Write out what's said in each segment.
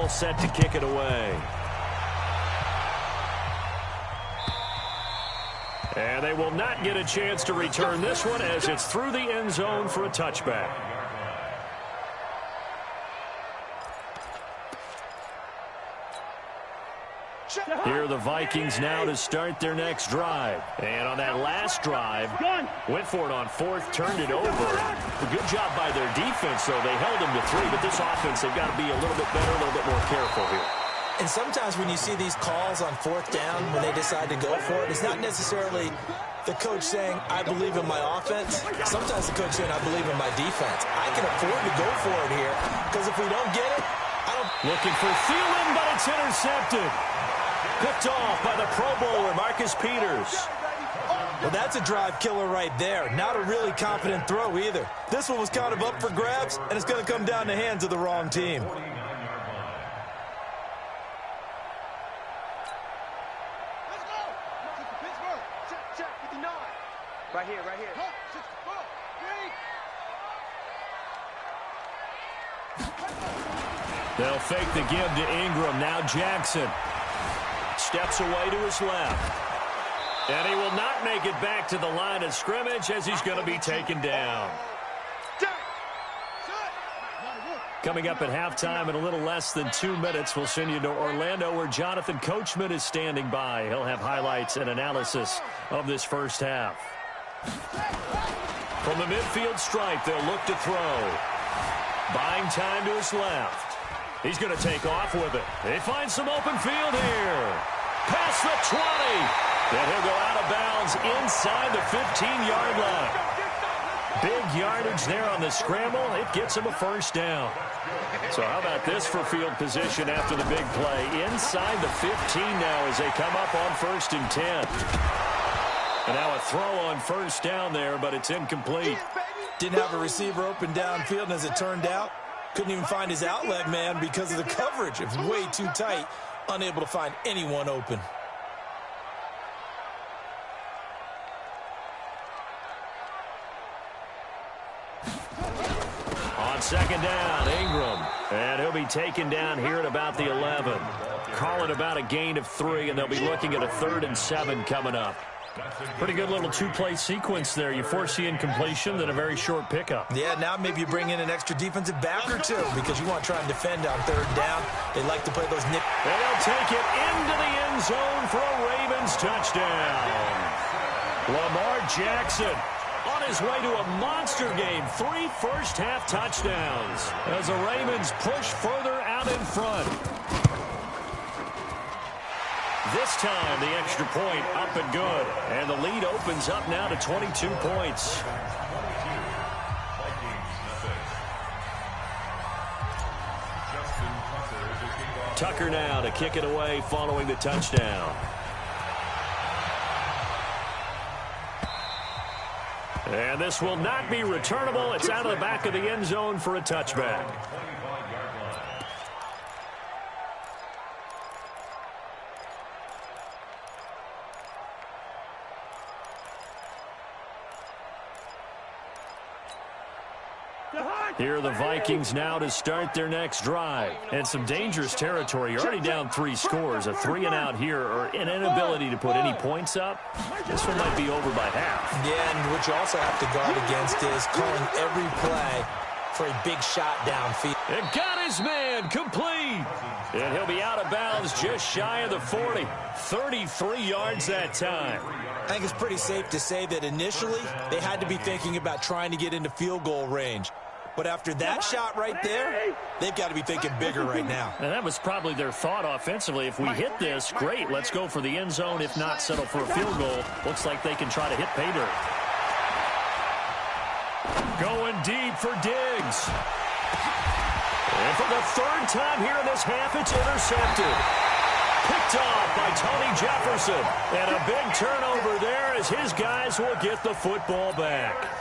all set to kick it away. And they will not get a chance to return this one as it's through the end zone for a touchback. Here are the Vikings now to start their next drive. And on that last drive, went for it on fourth, turned it over. A good job by their defense, though. They held them to 3, but this offense, they've got to be a little bit better, a little bit more careful here. And sometimes when you see these calls on fourth down, when they decide to go for it, it's not necessarily the coach saying, I believe in my offense. Sometimes the coach saying, I believe in my defense. I can afford to go for it here, because if we don't get it, I don't... Looking for Thielen, but it's intercepted. Picked off by the Pro Bowler, Marcus Peters. Well, that's a drive killer right there. Not a really confident throw either. This one was kind of up for grabs, and it's going to come down the hands of the wrong team. Right here, right here. They'll fake the give to Ingram. Now Jackson steps away to his left. And he will not make it back to the line of scrimmage as he's going to be taken down. Coming up at halftime in a little less than 2 minutes, we'll send you to Orlando where Jonathan Coachman is standing by. He'll have highlights and analysis of this first half. From the midfield stripe, they'll look to throw. Buying time to his left. He's going to take off with it. They find some open field here. Past the 20. Then he'll go out of bounds inside the 15-yard line. Big yardage there on the scramble. It gets him a first down. So how about this for field position after the big play? Inside the 15 now as they come up on 1st and 10. And now a throw on first down there, but it's incomplete. Didn't have a receiver open downfield, and as it turned out, couldn't even find his outlet man because of the coverage. It was way too tight, unable to find anyone open. On second down, Ingram. And he'll be taken down here at about the 11. Call it about a gain of 3, and they'll be looking at a 3rd and 7 coming up. Pretty good little two-play sequence there. You force the incompletion, then a very short pickup. Yeah, now maybe you bring in an extra defensive back or 2 because you want to try and defend on 3rd down. They like to play those nip. And they'll take it into the end zone for a Ravens touchdown. Lamar Jackson on his way to a monster game. 3 first-half touchdowns as the Ravens push further out in front. This time, the extra point up and good. And the lead opens up now to 22 points. Tucker now to kick it away following the touchdown. And this will not be returnable. It's out of the back of the end zone for a touchback. Here are the Vikings now to start their next drive. And some dangerous territory. You're already down 3 scores. A 3-and-out here or an inability to put any points up. This one might be over by half. Yeah, and what you also have to guard against is calling every play for a big shot downfield. And got his man complete. And he'll be out of bounds just shy of the 40. 33 yards that time. I think it's pretty safe to say that initially they had to be thinking about trying to get into field goal range. But after that shot right there, they've got to be thinking bigger right now. And that was probably their thought offensively. If we hit this, great. Let's go for the end zone. If not, settle for a field goal. Looks like they can try to hit pay dirt. Going deep for Diggs. And for the 3rd time here in this half, it's intercepted. Picked off by Tony Jefferson. And a big turnover there as his guys will get the football back.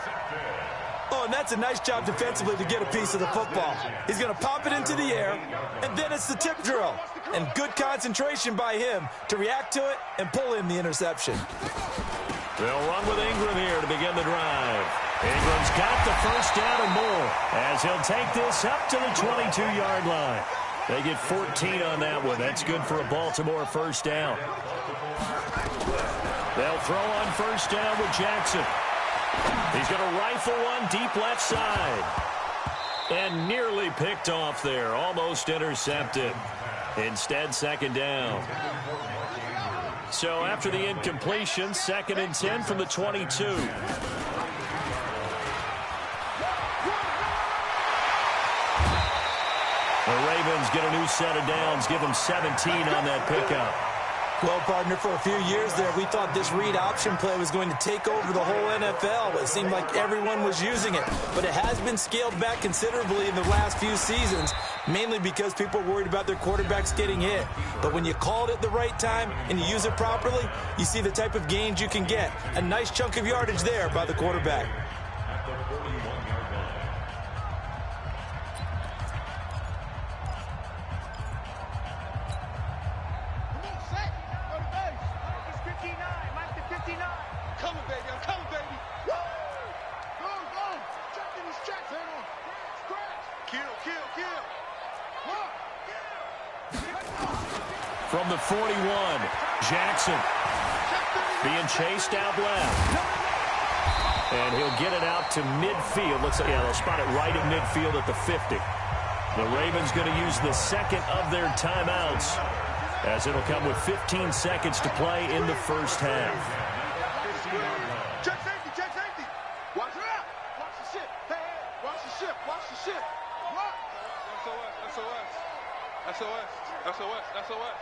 Oh, and that's a nice job defensively to get a piece of the football. He's going to pop it into the air, and then it's the tip drill. And good concentration by him to react to it and pull in the interception. They'll run with Ingram here to begin the drive. Ingram's got the first down and more as he'll take this up to the 22-yard line. They get 14 on that one. That's good for a Baltimore first down. They'll throw on first down with Jackson. He's going to rifle one deep left side. And nearly picked off there. Almost intercepted. Instead, second down. So after the incompletion, 2nd and 10 from the 22. The Ravens get a new set of downs, give them 17 on that pickup. Well, partner, for a few years there, we thought this read option play was going to take over the whole NFL. It seemed like everyone was using it, but it has been scaled back considerably in the last few seasons, mainly because people are worried about their quarterbacks getting hit. But when you call it at the right time and you use it properly, you see the type of gains you can get. A nice chunk of yardage there by the quarterback. From the 41, Jackson being chased out left. And he'll get it out to midfield. Looks like, yeah, they'll spot it right at midfield at the 50. The Ravens going to use the second of their timeouts, as it'll come with 15 seconds to play in the first half. Check safety, check safety. Watch it out. Watch the ship. Hey, watch the ship, watch the ship. What? SOS.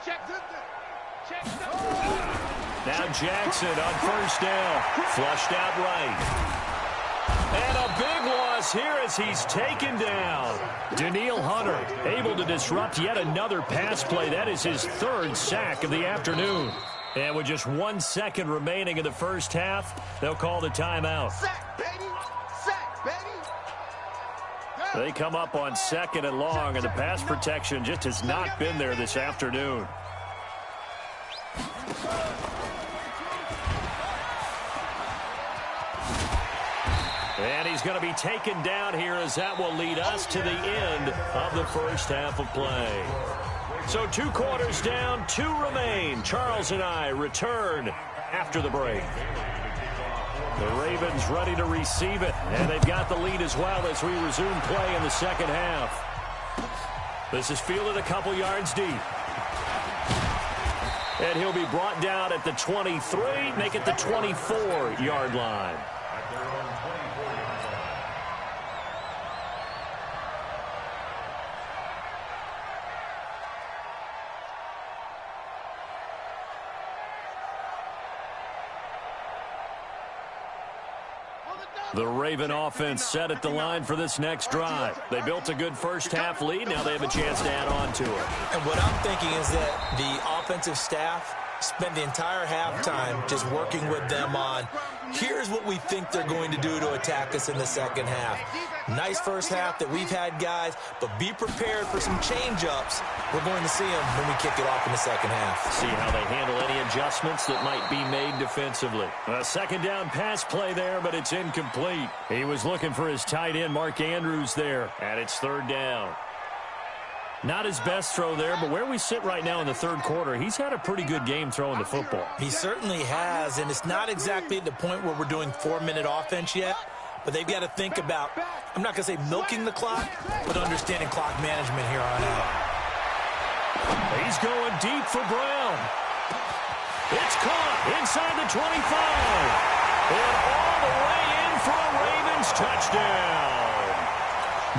Check something. Check something. Now Jackson on first down. Flushed out right. And a big loss here as he's taken down. Danielle Hunter able to disrupt yet another pass play. That is his 3rd sack of the afternoon. And with just 1 second remaining in the first half, they'll call the timeout. Sack, baby. Sack, baby. They come up on 2nd and long, and the pass protection just has not been there this afternoon. And he's going to be taken down here, as that will lead us to the end of the first half of play. So 2 quarters down, 2 remain. Charles and I return after the break. The Ravens ready to receive it, and they've got the lead as well as we resume play in the second half. This is fielded a couple yards deep. And he'll be brought down at the 23, make it the 24-yard line. The Raven offense set at the line for this next drive. They built a good first-half lead. Now they have a chance to add on to it. And what I'm thinking is that the offensive staff spent the entire halftime just working with them on, here's what we think they're going to do to attack us in the second half. Nice first half that we've had, guys, but be prepared for some change-ups. We're going to see them when we kick it off in the second half. See how they handle any adjustments that might be made defensively. A second down pass play there, but it's incomplete. He was looking for his tight end, Mark Andrews, there, and it's 3rd down. Not his best throw there, but where we sit right now in the 3rd quarter, he's had a pretty good game throwing the football. He certainly has, and it's not exactly at the point where we're doing 4-minute offense yet, but they've got to think about, I'm not going to say milking the clock, but understanding clock management here on out. He's going deep for Brown. It's caught inside the 25. And all the way in for a Ravens touchdown.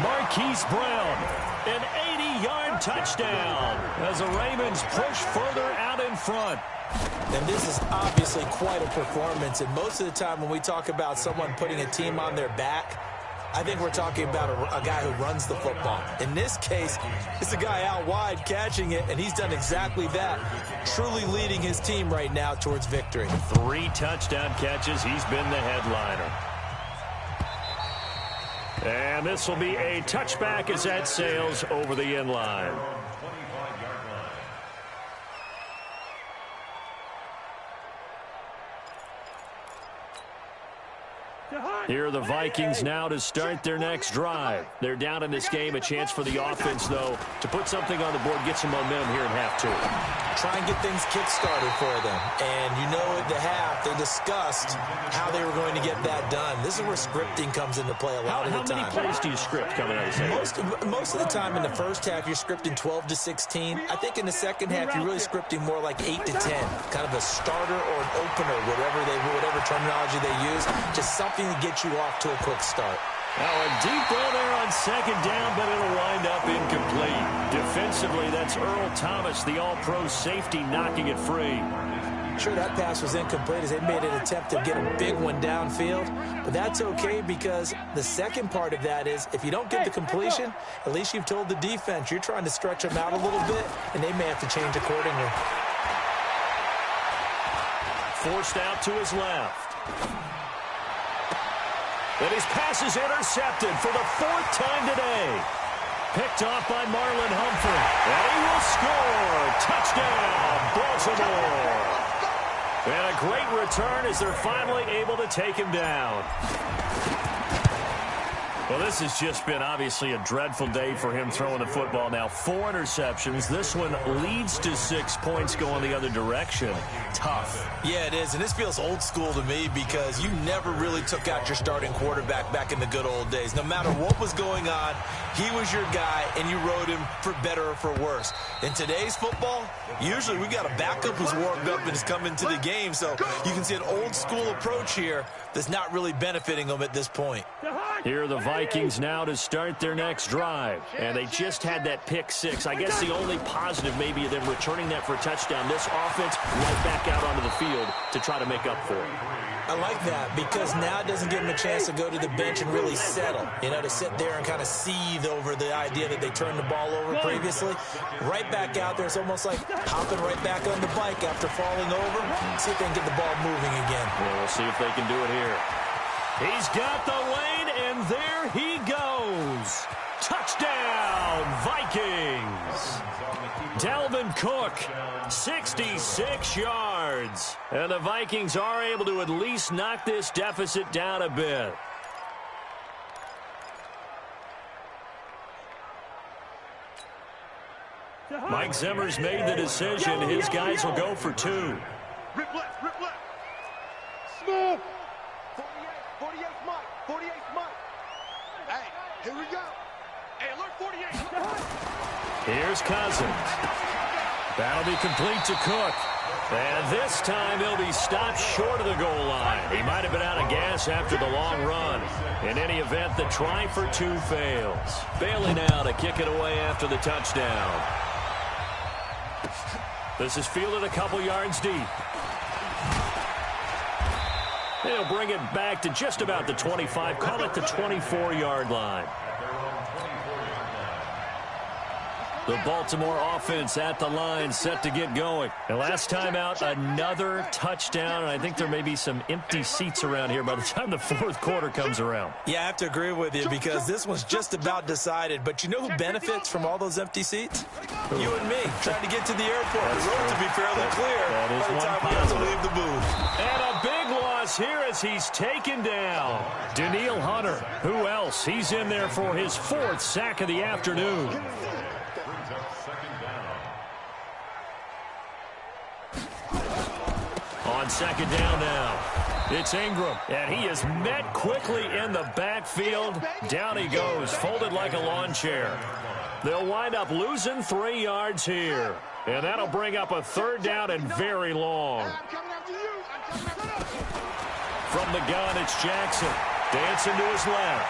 Marquise Brown, an 80-yard touchdown as the Ravens push further out in front. And this is obviously quite a performance. And most of the time when we talk about someone putting a team on their back, I think we're talking about a guy who runs the football. In this case, it's a guy out wide catching it, and he's done exactly that, truly leading his team right now towards victory. 3 touchdown catches. He's been the headliner. And this will be a touchback as that sails over the end line. Here are the Vikings now to start their next drive. They're down in this game. A chance for the offense, though, to put something on the board, get some momentum here in half two. Try and get things kick-started for them. And you know at the half, they discussed how they were going to get that done. This is where scripting comes into play a lot of the time. How many plays do you script coming out of the second? Most of the time in the first half, you're scripting 12 to 16. I think in the second half, you're really scripting more like 8 to 10. Kind of a starter or an opener, whatever terminology they use. Just something to get you off to a quick start. Now a deep ball there on second down, but it'll wind up incomplete. Defensively, that's Earl Thomas, the all-pro safety, knocking it free. Sure, that pass was incomplete as they made an attempt to get a big one downfield. But that's okay because the second part of that is if you don't get the completion, at least you've told the defense you're trying to stretch them out a little bit, and they may have to change accordingly. Forced out to his left. And his pass is intercepted for the fourth time today. Picked off by Marlon Humphrey. And he will score. Touchdown, Baltimore. And a great return as they're finally able to take him down. Well, this has just been obviously a dreadful day for him throwing the football. Now 4 interceptions. This one leads to 6 points going the other direction. Tough. Yeah, it is. And this feels old school to me because you never really took out your starting quarterback back in the good old days. No matter what was going on, he was your guy, and you rode him for better or for worse. In today's football, usually we got a backup who's warmed up and is coming to the game. So you can see an old school approach here that's not really benefiting them at this point. Here are the Vikings now to start their next drive. And they just had that pick 6. I guess the only positive maybe of them returning that for a touchdown. This offense right back out onto the field to try to make up for it. I like that because now it doesn't give them a chance to go to the bench and really settle, to sit there and kind of seethe over the idea that they turned the ball over previously. Right back out there, it's almost like hopping right back on the bike after falling over. See if they can get the ball moving again. Well, we'll see if they can do it here. He's got the lane, and there he goes. Touchdown, Vikings. Dalvin Cook, 66 yards. And the Vikings are able to at least knock this deficit down a bit. Mike Zimmer's made the decision. His guys will go for 2. Rip left. Smooth. 48 Mike. 48 Mike. Hey, here we go. Hey, alert 48. Here's Cousins. That'll be complete to Cook. And this time he'll be stopped short of the goal line. He might have been out of gas after the long run. In any event, the try for 2 fails. Bailey now to kick it away after the touchdown. This is fielded a couple yards deep. They'll bring it back to just about the 25, call it the 24-yard line. The Baltimore offense at the line, set to get going. And last time out, another touchdown, and I think there may be some empty seats around here by the time the fourth quarter comes around. Yeah, I have to agree with you because this one's just about decided. But you know who benefits from all those empty seats? You and me, trying to get to the airport. The road to be fairly clear by the time we have to leave the booth. And a big loss here as he's taken down. Danielle Hunter, who else? He's in there for his 4th sack of the afternoon. On second down now, it's Ingram, and he is met quickly in the backfield. Down he goes, folded like a lawn chair. They'll wind up losing 3 yards here, and that'll bring up a 3rd down and very long. From the gun, it's Jackson, dancing to his left.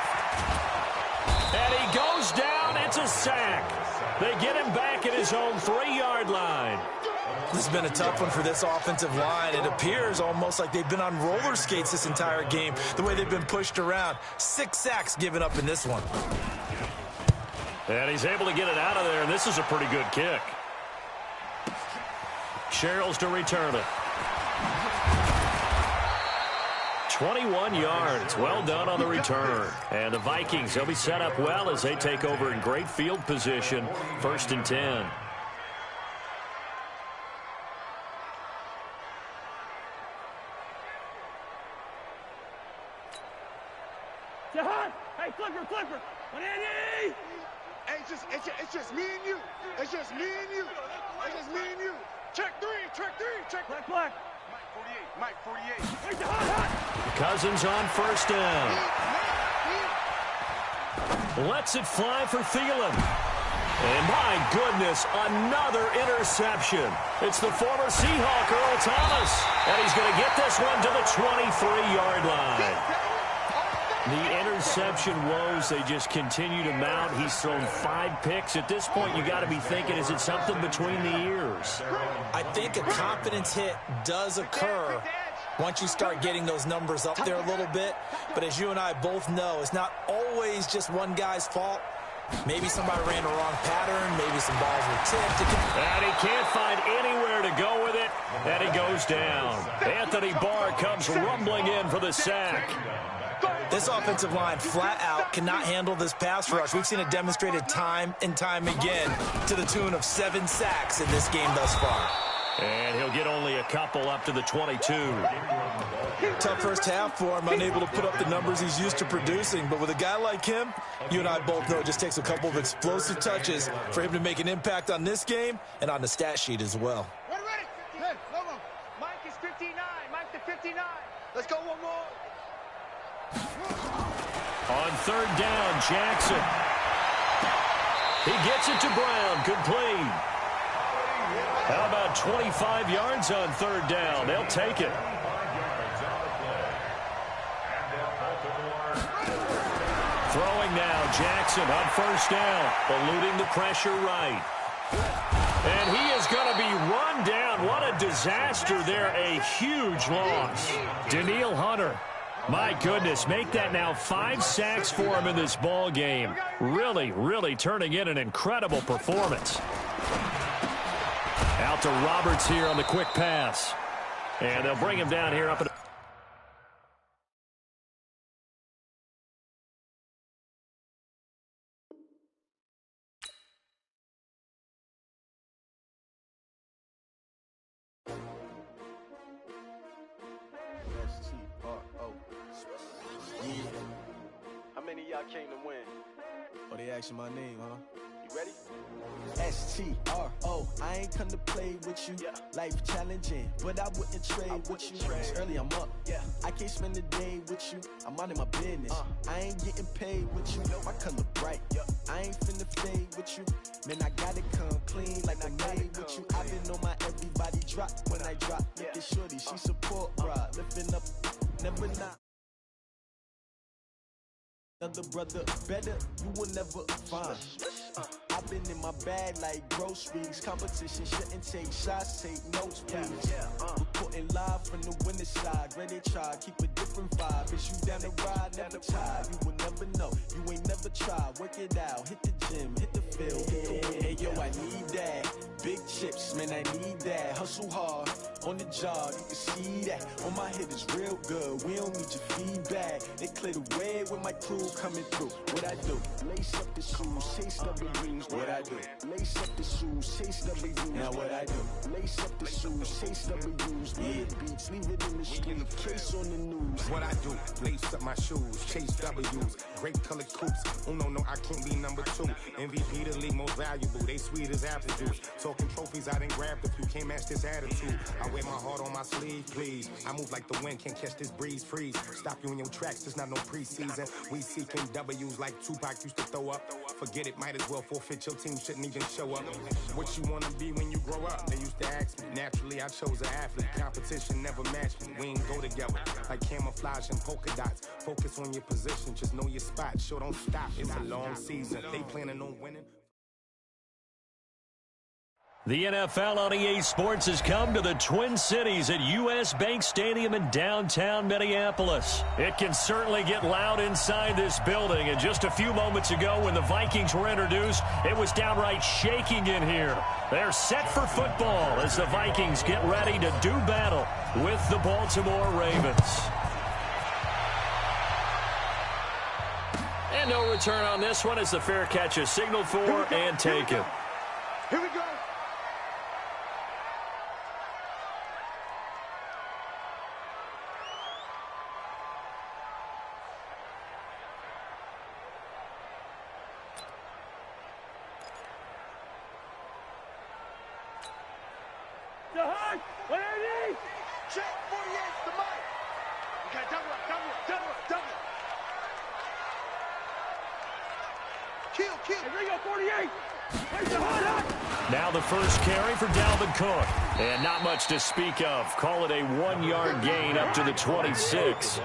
And he goes down, it's a sack. They get him back at his own 3-yard line. This has been a tough one for this offensive line. It appears almost like they've been on roller skates this entire game, the way they've been pushed around. 6 sacks given up in this one. And he's able to get it out of there, and this is a pretty good kick. Sherrills to return it. 21 yards. Well done on the return. And the Vikings, they'll be set up well as they take over in great field position. 1st and 10. Hey, it's just me and you. It's just me and you. It's just me and you. Check three. Black. Mike 48. Cousins on first down. Lets it fly for Thielen. And my goodness, another interception. It's the former Seahawk, Earl Thomas. And he's going to get this one to the 23-yard line. The interception woes, they just continue to mount. He's thrown 5 picks. At this point, you got to be thinking, is it something between the ears? I think a confidence hit does occur once you start getting those numbers up there a little bit. But as you and I both know, it's not always just one guy's fault. Maybe somebody ran the wrong pattern. Maybe some balls were tipped. And he can't find anywhere to go with it. And he goes down. Anthony Barr comes rumbling in for the sack. This offensive line flat out cannot handle this pass rush. We've seen it demonstrated time and time again to the tune of 7 sacks in this game thus far. And he'll get only a couple up to the 22. Tough first half for him, unable to put up the numbers he's used to producing. But with a guy like him, you and I both know it just takes a couple of explosive touches for him to make an impact on this game and on the stat sheet as well. Ready? Hey, come on. Mike is 59. Mike to 59. Let's go one more. On third down, Jackson. He gets it to Brown. Complete. How about 25 yards on third down? They'll take it. Throwing now, Jackson on first down, eluding the pressure right. And he is going to be run down. What a disaster there, a huge loss. Danielle Hunter, my goodness, make that now 5 sacks for him in this ball game. Really turning in an incredible performance. Out to Roberts here on the quick pass. And they'll bring him down here up at How many of y'all came to win? Oh, they asking my name, huh? You ready? STRO, I ain't come to play with you. Life challenging, but I wouldn't trade with you. It's early, I'm up. I can't spend the day with you. I'm minding my business. I ain't getting paid with you. My color bright. I ain't finna fade with you. Man, I gotta come clean like I made with you. I've been on my everybody drop when I drop. Look at shorty, she support rod. Lifting up, never not. Another brother better, you will never find. I've been in my bag like groceries. Competition shouldn't take shots, take notes, please. Reporting live from the winning side. Ready to try, keep a different vibe. Is you down the ride, never tired. You will never know, you ain't never tried. Work it out, hit the gym, hit the field. Hey yo, I need that. Big chips, man, I need that. Hustle hard, on the job, you can see that. On my head is real good, we don't need your feedback. They clear the way with my crew coming through. What I do? Lace up the shoes, chase W's. What I do? Lace up the shoes, chase W's. Now what I do? Lace up the shoes, chase W's. Yeah, beats, leave it in the street, case on the news. What I do? Lace up my shoes, chase W's. Great colored coops. Oh no, I can't be number 2. MVP the league most valuable. They sweet as apple juice. Talking trophies, I didn't grab the few. Can't match this attitude. I wear my heart on my sleeve, please. I move like the wind, can't catch this breeze, freeze. Stop you in your tracks, there's not no preseason. We seeking W's like Tupac used to throw up. Forget it, might as well forfeit. Your team shouldn't even show up. What you wanna be when you grow up? They used to ask me. Naturally, I chose an athlete. Competition never matched me. We ain't go together like camouflage and polka dots. Focus on your position, just know your spot. Sure, don't stop. It's a long season. They planning on winning. The NFL on EA Sports has come to the Twin Cities at US Bank Stadium in downtown Minneapolis. It can certainly get loud inside this building, and just a few moments ago when the Vikings were introduced, it was downright shaking in here. They're set for football as the Vikings get ready to do battle with the Baltimore Ravens. And no return on this one as the fair catch is signaled for and taken. Here we go. Check 48, the mic. Okay, double. Kill. Here we go, 48. Now the first carry for Dalvin Cook. And not much to speak of. Call it a 1-yard gain up to the 26.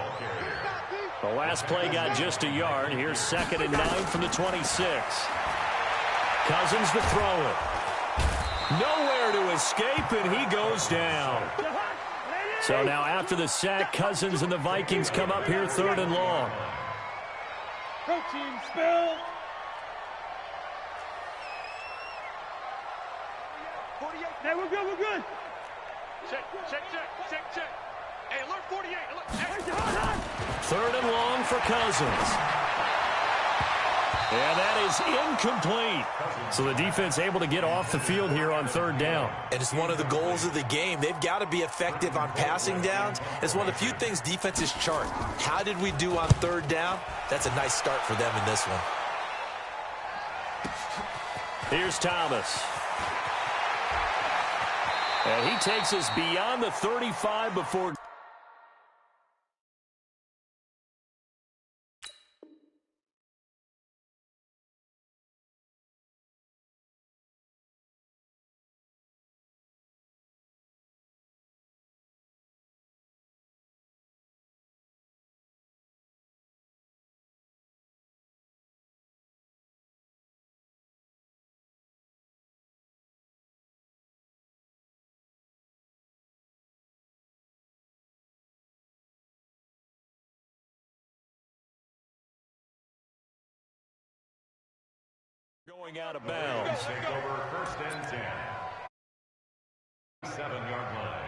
The last play got just a yard. Here's 2nd and 9 from the 26. Cousins to throw it. Nowhere to escape, and he goes down. So now after the sack, Cousins and the Vikings come up here 3rd and long. Protein spill. 48. Hey, we're good. Check. Hey, alert 48. Alert. 3rd and long for Cousins. And that is incomplete. So the defense able to get off the field here on 3rd down. And it's one of the goals of the game. They've got to be effective on passing downs. It's one of the few things defenses chart. How did we do on 3rd down? That's a nice start for them in this one. Here's Thomas. And he takes us beyond the 35 before... Going out of bounds. Take over 1st and 10. 7-yard line.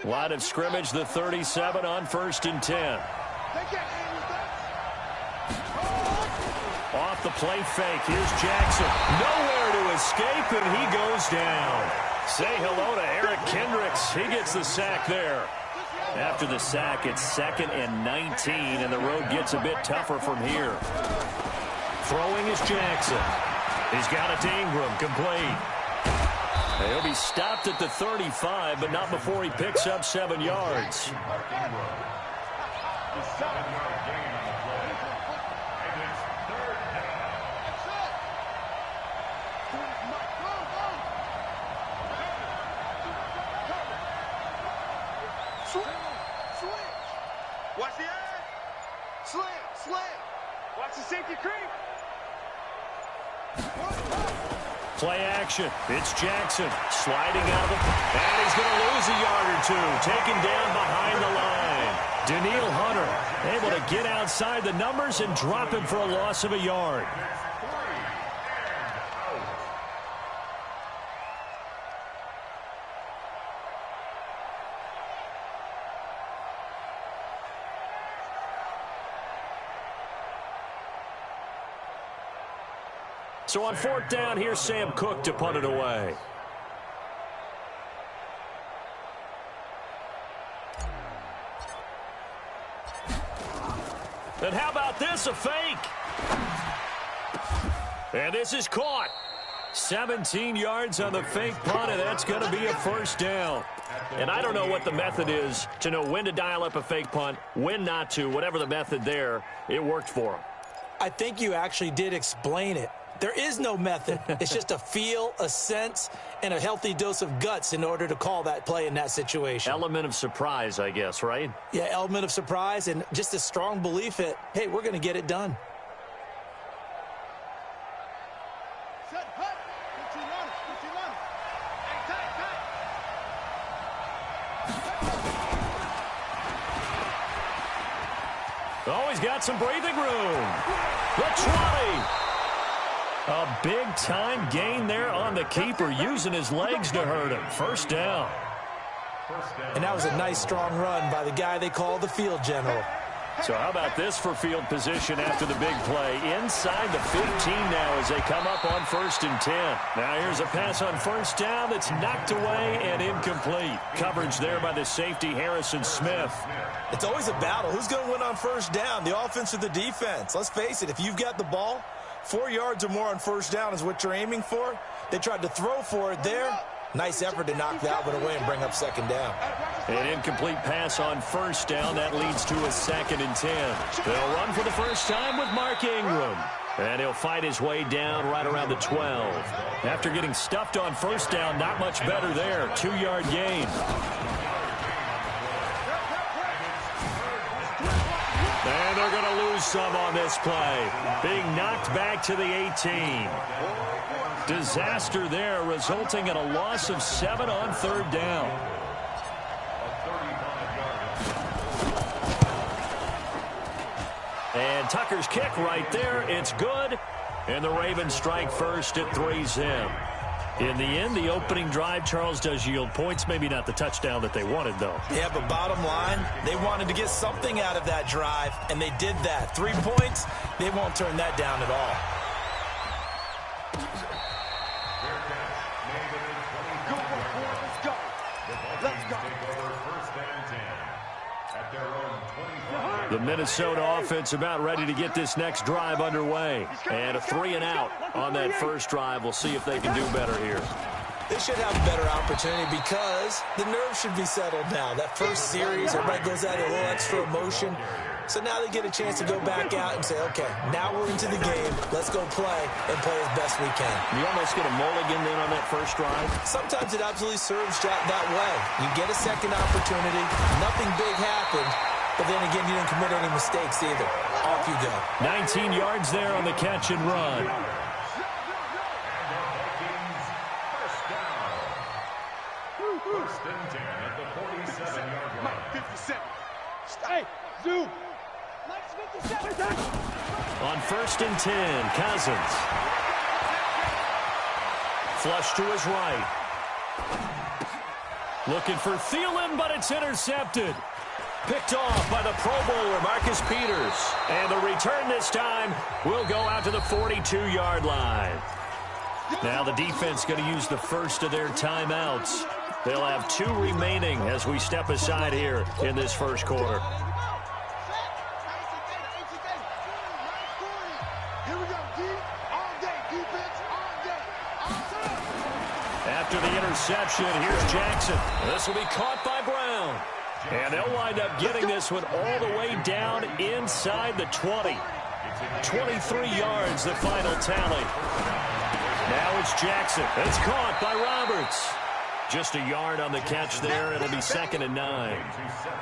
Line of scrimmage, the 37 on 1st and 10. Off the play fake. Here's Jackson. Nowhere to escape, and he goes down. Say hello to Eric Kendricks. He gets the sack there. After the sack, it's 2nd and 19, and the road gets a bit tougher from here. Throwing is Jackson. He's got it to Ingram, complete. He'll be stopped at the 35, but not before he picks up 7 yards. Watch the eye. Slam. Watch the safety creep. Play action. It's Jackson sliding out of it. And he's going to lose a yard or two. Taken down behind the line. Danielle Hunter able to get outside the numbers and drop him for a loss of a yard. So on 4th down, here's Sam Cook to punt it away. And how about this, a fake? And this is caught. 17 yards on the fake punt, and that's going to be a 1st down. And I don't know what the method is to know when to dial up a fake punt, when not to. Whatever the method there, it worked for him. I think you actually did explain it. There is no method. It's just a feel, a sense, and a healthy dose of guts in order to call that play in that situation. Element of surprise, I guess, right? Yeah, element of surprise and just a strong belief that, hey, we're going to get it done. Set, hut. 15 on it. Hey, tight. Oh, he's got some breathing room. The 20. A big-time gain there on the keeper, using his legs to hurt him. 1st down. And that was a nice, strong run by the guy they call the field general. So how about this for field position after the big play? Inside the 15 now as they come up on 1st and 10. Now here's a pass on 1st down that's knocked away and incomplete. Coverage there by the safety, Harrison Smith. It's always a battle. Who's going to win on 1st down, the offense or the defense? Let's face it, if you've got the ball, 4 yards or more on 1st down is what you're aiming for. They tried to throw for it there. Nice effort to knock that one away and bring up 2nd down. An incomplete pass on 1st down. That leads to a 2nd and 10. They'll run for the first time with Mark Ingram. And he'll fight his way down right around the 12. After getting stuffed on 1st down, not much better there. 2-yard gain. And they're going to lose some on this play. Being knocked back to the 18. Disaster there, resulting in a loss of 7 on 3rd down. And Tucker's kick right there. It's good. And the Ravens strike first at 3-zip. In the end, the opening drive, Charles, does yield points. Maybe not the touchdown that they wanted, though. Yeah, but bottom line, they wanted to get something out of that drive, and they did that. 3 points, they won't turn that down at all. The Minnesota offense about ready to get this next drive underway. And a 3-and-out on that first drive. We'll see if they can do better here. They should have a better opportunity because the nerves should be settled now. That first series, everybody goes out a little extra emotion. So now they get a chance to go back out and say, okay, now we're into the game. Let's go play and play as best we can. You almost get a mulligan then on that first drive? Sometimes it absolutely serves that way. You get a second opportunity. Nothing big happened. But then again, you didn't commit any mistakes either. Off you go. 19 yards there on the catch and run. First and 10 at the 47-yard line. 57. Hey, Zoo. On 1st and 10, Cousins. Flush to his right. Looking for Thielen, but it's intercepted. Picked off by the Pro Bowler, Marcus Peters. And the return this time will go out to the 42-yard line. Now the defense going to use the first of their timeouts. They'll have 2 remaining as we step aside here in this first quarter. Here we go, D. All day, defense, all day. After the interception, here's Jackson. This will be caught by Brown. And they'll wind up getting this one all the way down inside the 20. 23 yards, the final tally. Now it's Jackson. It's caught by Roberts. Just a yard on the catch there. It'll be 2nd and 9.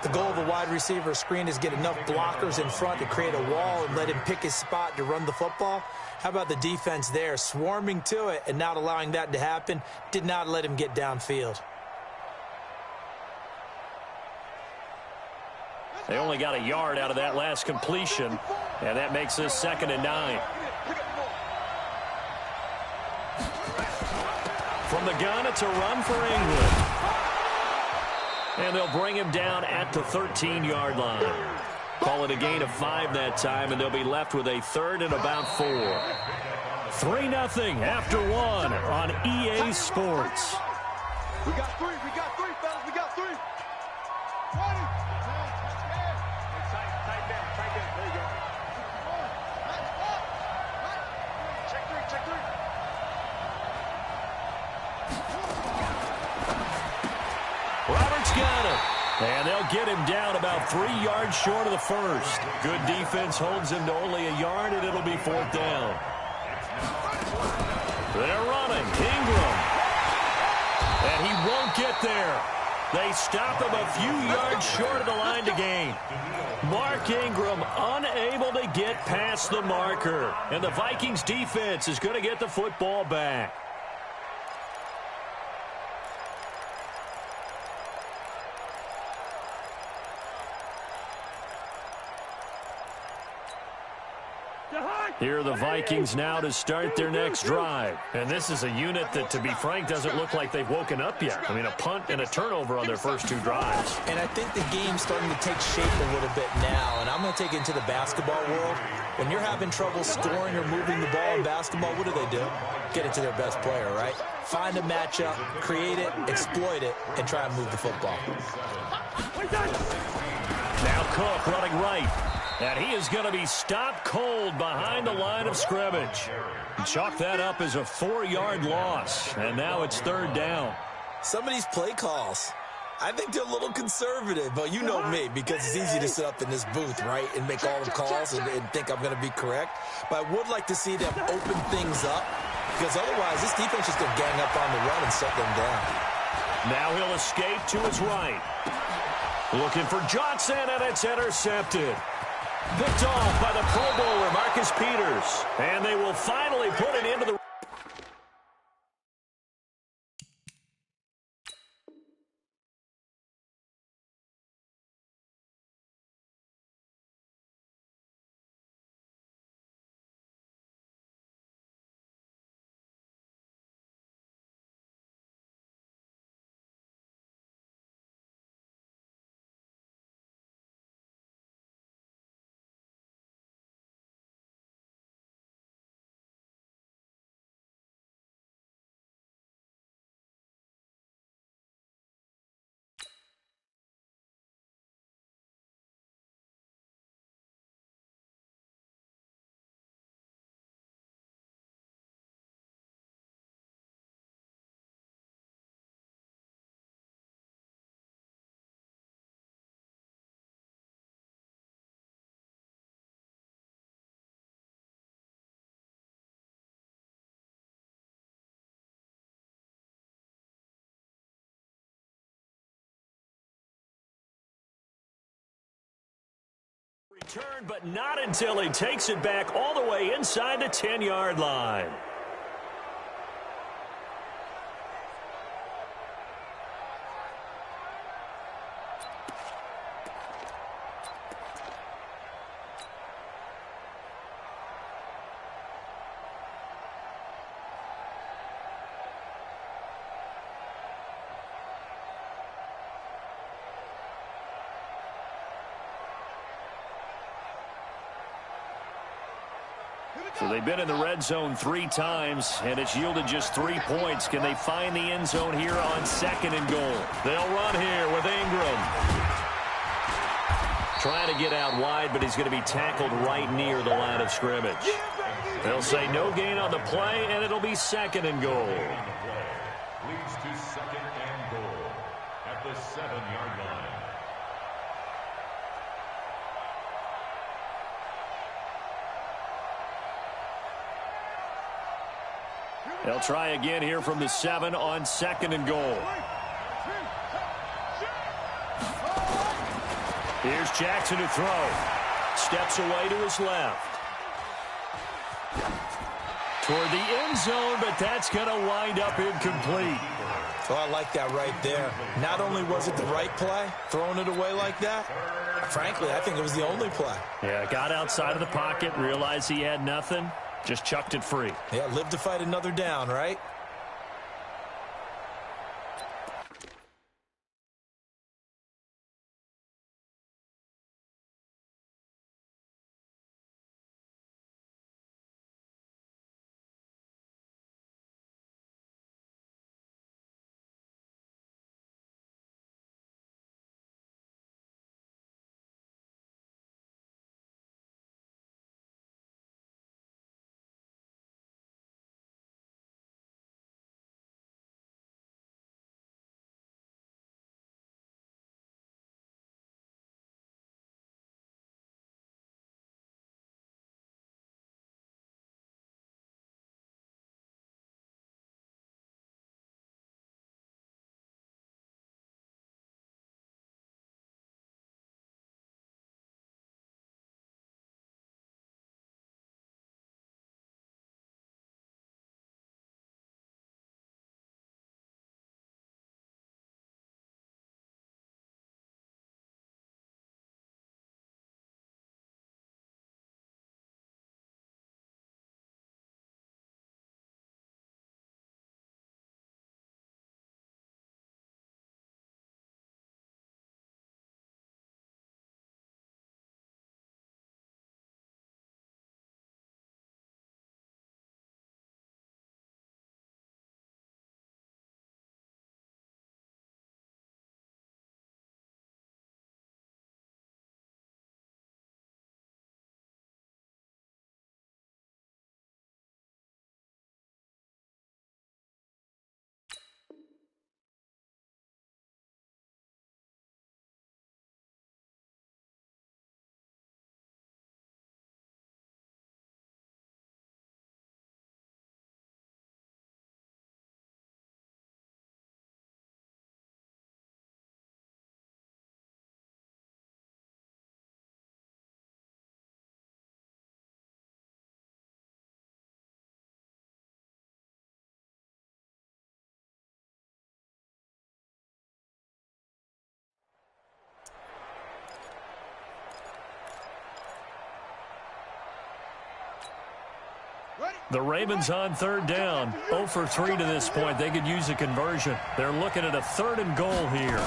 The goal of a wide receiver screen is get enough blockers in front to create a wall and let him pick his spot to run the football. How about the defense there, swarming to it and not allowing that to happen? Did not let him get downfield. They only got a yard out of that last completion, and that makes this 2nd and 9. From the gun, it's a run for England. And they'll bring him down at the 13-yard line. Call it a gain of 5 that time, and they'll be left with a 3rd and about 4. 3-0 after 1 on EA Sports. We got 3, fellas, we got 3. 20. Tight down, there you go. Check 3. Roberts got it. And they'll get him down about 3 yards short of the first. Good defense holds him to only a yard, and it'll be 4th down. They're running. Ingram. And he won't get there. They stop him a few yards short of the line to gain. Mark Ingram unable to get past the marker. And the Vikings defense is going to get the football back. Here are the Vikings now to start their next drive. And this is a unit that, to be frank, doesn't look like they've woken up yet. I mean, a punt and a turnover on their first two drives. And I think the game's starting to take shape a little bit now. And I'm going to take it into the basketball world. When you're having trouble scoring or moving the ball in basketball, what do? Get it to their best player, right? Find a matchup, create it, exploit it, and try and move the football. Now Cook running right. And he is going to be stopped cold behind the line of scrimmage. Chalk that up as a 4-yard loss. And now it's third down. Some of these play calls, I think they're a little conservative. But you know me, because it's easy to sit up in this booth, right, and make all the calls and think I'm going to be correct. But I would like to see them open things up, because otherwise this defense is going to gang up on the run and shut them down. Now he'll escape to his right. Looking for Johnson, and it's intercepted. Picked off by the Pro Bowler, Marcus Peters. And they will finally put it into the... Return, but not until he takes it back all the way inside the 10-yard line. So they've been in the red zone 3 times, and it's yielded just 3 points. Can they find the end zone here on 2nd and goal? They'll run here with Ingram. Trying to get out wide, but he's going to be tackled right near the line of scrimmage. They'll say no gain on the play, and it'll be 2nd and goal. Leads to 2nd and goal at the 7-yard line. They'll try again here from the 7 on 2nd and goal. Here's Jackson to throw. Steps away to his left. Toward the end zone, but that's going to wind up incomplete. Oh, I like that right there. Not only was it the right play, throwing it away like that, frankly, I think it was the only play. Yeah, got outside of the pocket, realized he had nothing, just chucked it free. Yeah, live to fight another down, right? The Ravens on third down. 0 for 3 to this point. They could use a conversion. They're looking at a 3rd and goal here.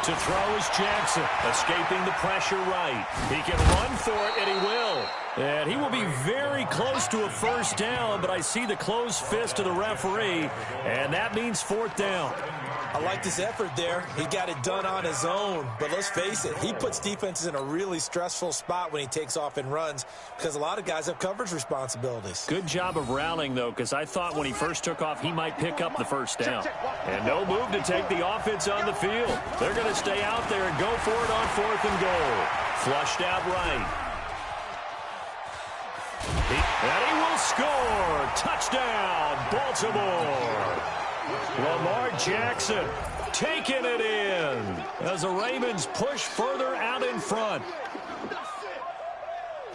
To throw is Jackson, escaping the pressure right. He can run for it, and he will. And he will be very close to a first down, but I see the closed fist of the referee, and that means 4th down. I like this effort there. He got it done on his own. But let's face it, he puts defenses in a really stressful spot when he takes off and runs because a lot of guys have coverage responsibilities. Good job of rallying, though, because I thought when he first took off, he might pick up the first down. And no move to take the offense on the field. They're going to stay out there and go for it on 4th and goal. Flushed out right. And he will score. Touchdown, Baltimore. Lamar Jackson taking it in as the Ravens push further out in front.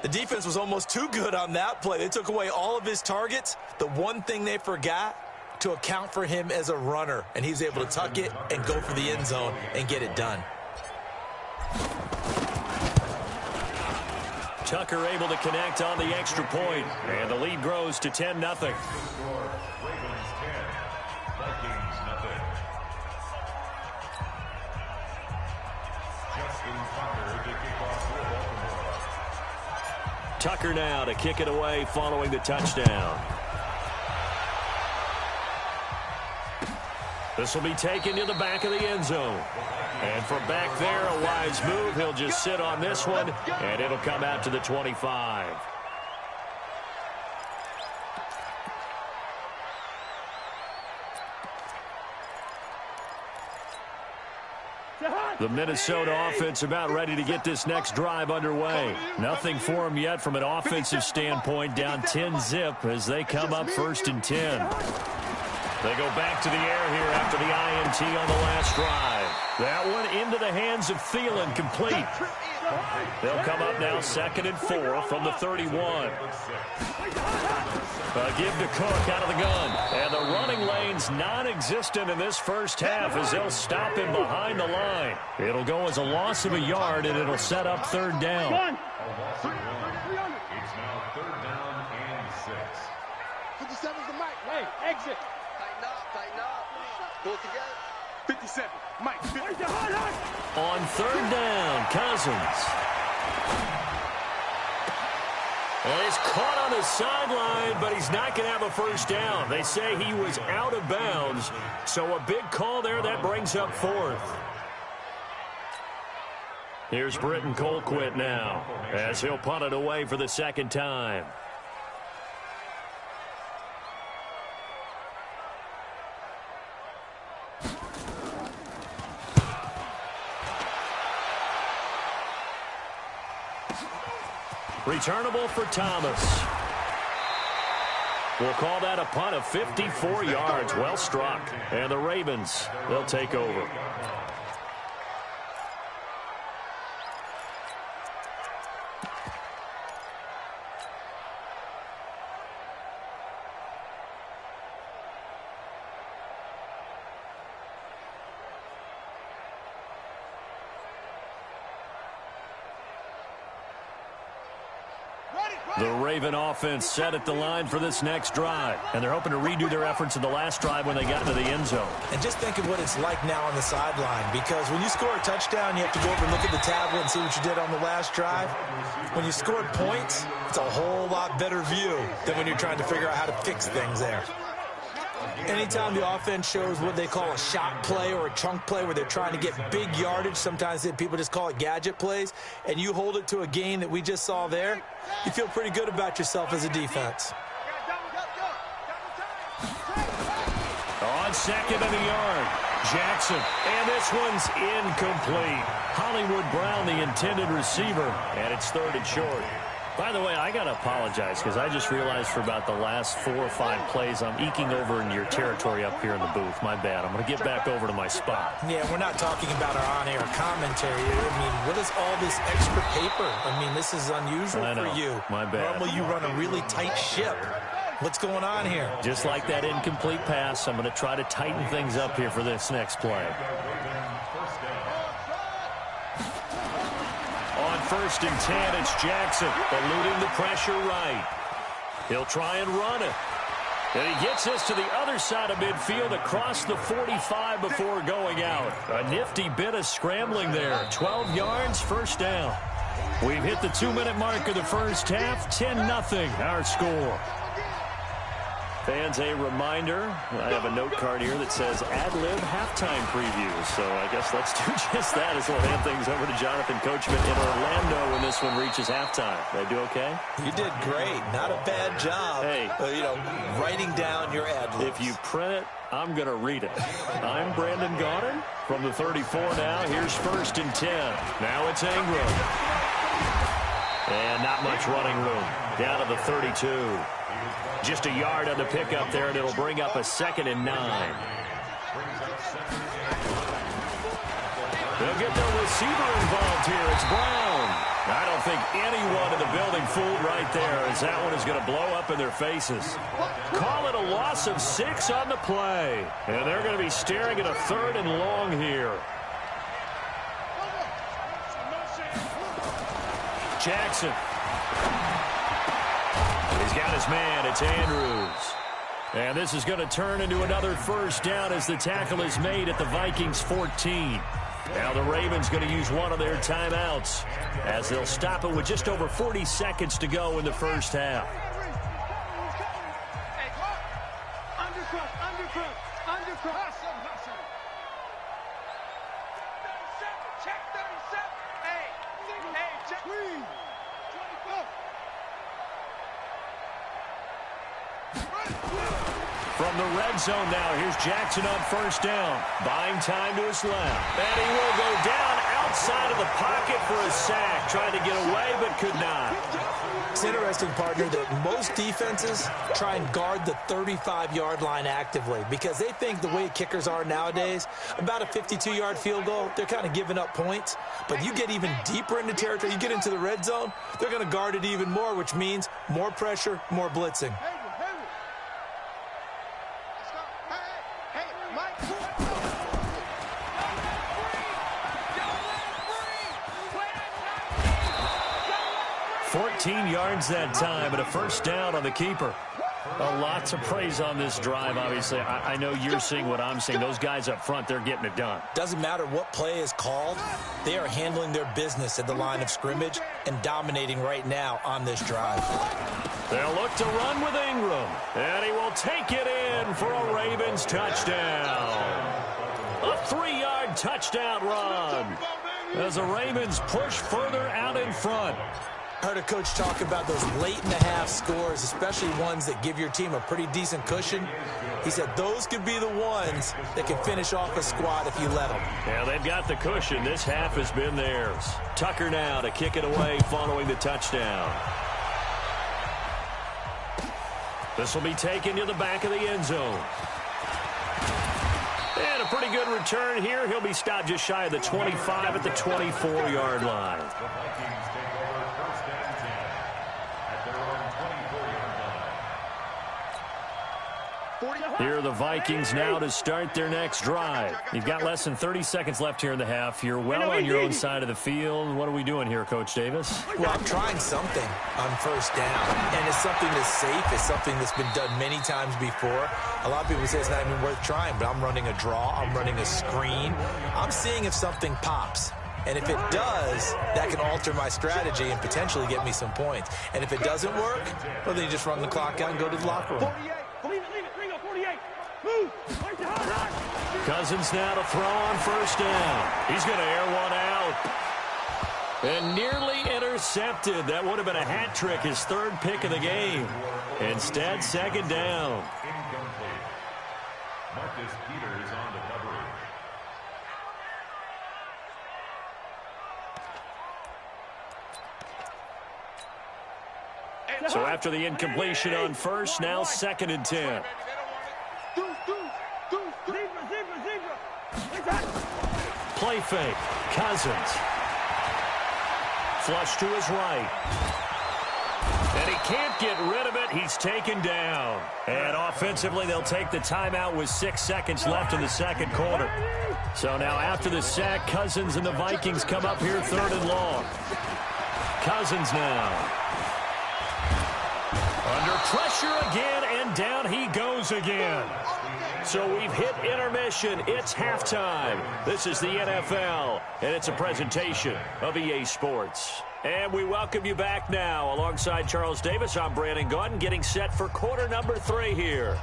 The defense was almost too good on that play. They took away all of his targets. The one thing they forgot to account for him as a runner, and he was able to tuck it and go for the end zone and get it done. Tucker able to connect on the extra point, and the lead grows to 10-0. Tucker now to kick it away following the touchdown. This will be taken to the back of the end zone. And from back there, a wise move. He'll just sit on this one, and it'll come out to the 25. The Minnesota offense about ready to get this next drive underway. Nothing for them yet from an offensive standpoint. Down 10-zip as they come up 1st and 10. They go back to the air here after the INT on the last drive. That one into the hands of Thielen, complete. They'll come up now 2nd and 4 from the 31. Give to Cook out of the gun. And the running lane's non-existent in this first half as they'll stop him behind the line. It'll go as a loss of a yard, and it'll set up 3rd down. It's now 3rd down and 6. 57's the mic. Hey, exit. Tighten up. Pull together. 57. Mike. On 3rd down, Cousins. Well, he's caught on the sideline, but he's not going to have a first down. They say he was out of bounds, so a big call there. That brings up 4th. Here's Britton Colquitt now as he'll punt it away for the 2nd time. Returnable for Thomas. We'll call that a punt of 54 yards. Well struck. And the Ravens, they'll take over. The Raven offense set at the line for this next drive. And they're hoping to redo their efforts in the last drive when they got into the end zone. And just think of what it's like now on the sideline, because when you score a touchdown, you have to go over and look at the tablet and see what you did on the last drive. When you scored points, it's a whole lot better view than when you're trying to figure out how to fix things there. Anytime the offense shows what they call a shot play or a chunk play where they're trying to get big yardage, sometimes people just call it gadget plays, and you hold it to a gain that we just saw there, you feel pretty good about yourself as a defense. On 2nd and a yard, Jackson, and this one's incomplete. Hollywood Brown, the intended receiver, and it's 3rd and short. By the way, I got to apologize because I just realized for about the last 4 or 5 plays I'm eking over into your territory up here in the booth. My bad. I'm going to get back over to my spot. Yeah, we're not talking about our on-air commentary. I mean, what is all this extra paper? I mean, this is unusual for you. My bad. Normally you run a really tight ship. What's going on here? Just like that incomplete pass, I'm going to try to tighten things up here for this next play. On 1st and 10, it's Jackson eluding the pressure right. He'll try and run it. And he gets this to the other side of midfield across the 45 before going out. A nifty bit of scrambling there. 12 yards, first down. We've hit the 2-minute mark of the first half. 10-0 our score. Fans, a reminder, I have a note card here that says ad-lib halftime previews. So I guess let's do just that as we'll hand things over to Jonathan Coachman in Orlando when this one reaches halftime. Did I do okay? You did great. Not a bad job. Hey. Writing down your ad-libs. If you print it, I'm going to read it. I'm Brandon Gaudin from the 34 now. Here's 1st and 10. Now it's Ingram. And not much running room. Down to the 32. Just a yard on the pickup there, and it'll bring up a 2nd and 9. They'll get the receiver involved here. It's Brown. I don't think anyone in the building fooled right there, as that one is going to blow up in their faces. Call it a loss of 6 on the play. And they're going to be staring at a 3rd and long here. Jackson. He's got his man. It's Andrews. And this is going to turn into another first down as the tackle is made at the Vikings 14. Now the Ravens going to use one of their timeouts as they'll stop it with just over 40 seconds to go in the first half. From the red zone now, here's Jackson on first down. Buying time to his left. And he will go down outside of the pocket for a sack. Trying to get away, but could not. It's interesting, partner, that most defenses try and guard the 35-yard line actively because they think the way kickers are nowadays, about a 52-yard field goal, they're kind of giving up points. But you get even deeper into territory, you get into the red zone, they're going to guard it even more, which means more pressure, more blitzing. 14 yards that time, and a first down on the keeper. A lot to praise on this drive, obviously. I know you're seeing what I'm seeing. Those guys up front, they're getting it done. Doesn't matter what play is called. They are handling their business at the line of scrimmage and dominating right now on this drive. They'll look to run with Ingram, and he will take it in for a Ravens touchdown. A 3-yard touchdown run as the Ravens push further out in front. I heard a coach talk about those late-in-the-half scores, especially ones that give your team a pretty decent cushion. He said those could be the ones that can finish off a squad if you let them. Yeah, they've got the cushion. This half has been theirs. Tucker now to kick it away following the touchdown. This will be taken to the back of the end zone. And a pretty good return here. He'll be stopped just shy of the 25 at the 24-yard line. Here are the Vikings now to start their next drive. You've got less than 30 seconds left here in the half. You're well on your own side of the field. What are we doing here, Coach Davis? Well, I'm trying something on first down, and it's something that's safe. It's something that's been done many times before. A lot of people say it's not even worth trying, but I'm running a draw. I'm running a screen. I'm seeing if something pops. And if it does, that can alter my strategy and potentially get me some points. And if it doesn't work, well, then you just run the clock out and go to the locker room. Cousins now to throw on first down. He's going to air one out. And nearly intercepted. That would have been a hat trick, his 3rd pick of the game. Instead, 2nd down. Incomplete. Marcus Peters on the coverage. So after the incompletion on first, now 2nd and 10. Play fake. Cousins. Flush to his right. And he can't get rid of it. He's taken down. And offensively, they'll take the timeout with 6 seconds left in the second quarter. So now after the sack, Cousins and the Vikings come up here 3rd and long. Cousins now. Under Pressure again, and down he goes again. So we've hit intermission. It's halftime. This is the NFL, and it's a presentation of EA Sports. And we welcome you back now. Alongside Charles Davis, I'm Brandon Gaudin, getting set for quarter number 3 here.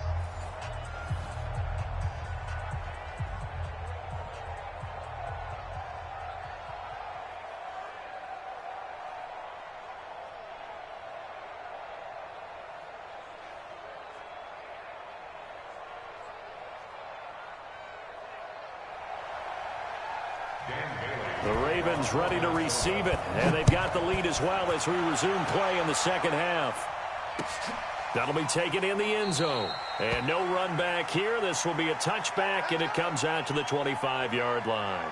The Ravens ready to receive it, and they've got the lead as well as we resume play in the second half. That'll be taken in the end zone. And no run back here. This will be a touchback, and it comes out to the 25-yard line.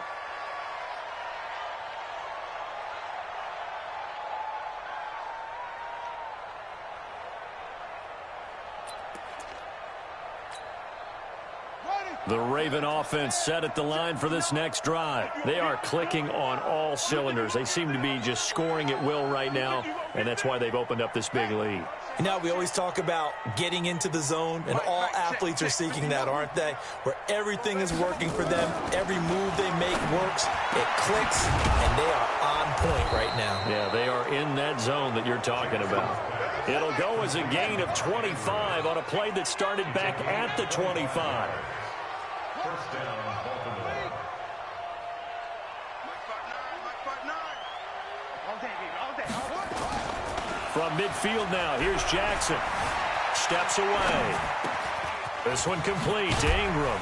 The Raven offense set at the line for this next drive. They are clicking on all cylinders. They seem to be just scoring at will right now, and that's why they've opened up this big lead. You know, we always talk about getting into the zone, and all athletes are seeking that, aren't they? Where everything is working for them. Every move they make works. It clicks, and they are on point right now. Yeah, they are in that zone that you're talking about. It'll go as a gain of 25 on a play that started back at the 25. First down, Baltimore. From midfield now, here's Jackson. Steps away. This one complete to Ingram.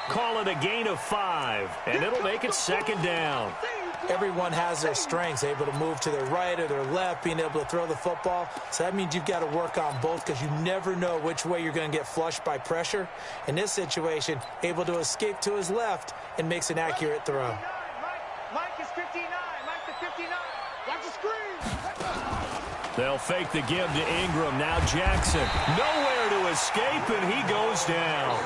Call it a gain of 5, and it'll make it second down. Everyone has their strengths, able to move to their right or their left, being able to throw the football. So that means you've got to work on both because you never know which way you're going to get flushed by pressure. In this situation, able to escape to his left and makes an accurate throw. Mike is 59. Mike to 59. Watch the screen. They'll fake the give to Ingram. Now Jackson. Nowhere to escape, and he goes down.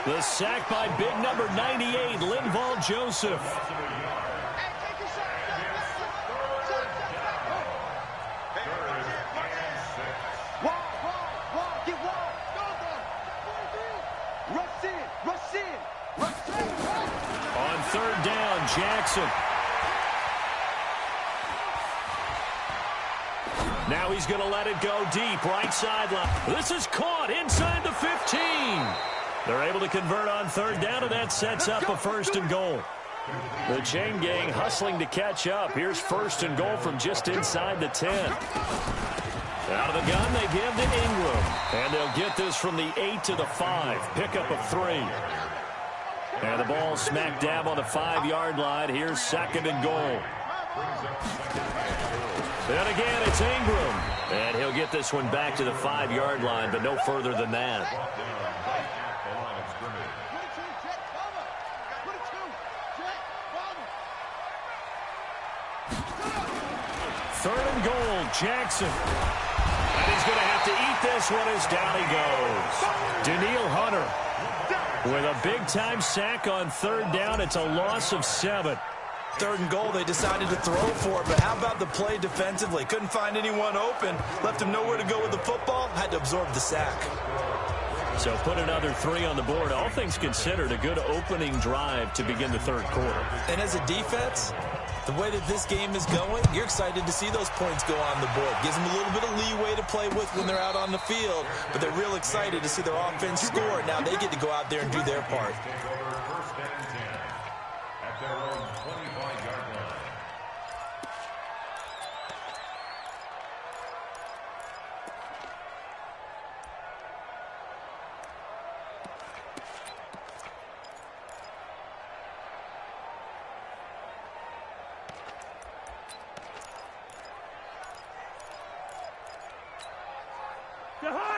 The sack by big number 98, Linval Joseph. On third down, Jackson. Now he's going to let it go deep, right sideline. This is caught inside the 15. They're able to convert on third down, and that sets up a first and goal. The chain gang hustling to catch up. Here's first and goal from just inside the 10. Out of the gun, they give to Ingram. And they'll get this from the 8 to the 5. Pickup of 3. And the ball smack dab on the 5-yard line. Here's second and goal. And again, it's Ingram. And he'll get this one back to the 5-yard line, but no further than that. Third and goal, Jackson. And he's going to have to eat this one as down he goes. Danielle Hunter with a big-time sack on third down. It's a loss of 7. Third and goal, they decided to throw for it, but how about the play defensively? Couldn't find anyone open, left him nowhere to go with the football, had to absorb the sack. So put another 3 on the board. All things considered, a good opening drive to begin the third quarter. And as a defense, the way that this game is going, you're excited to see those points go on the board. Gives them a little bit of leeway to play with when they're out on the field, but they're real excited to see their offense score. Now they get to go out there and do their part. First and 10 at their own 25-yard line.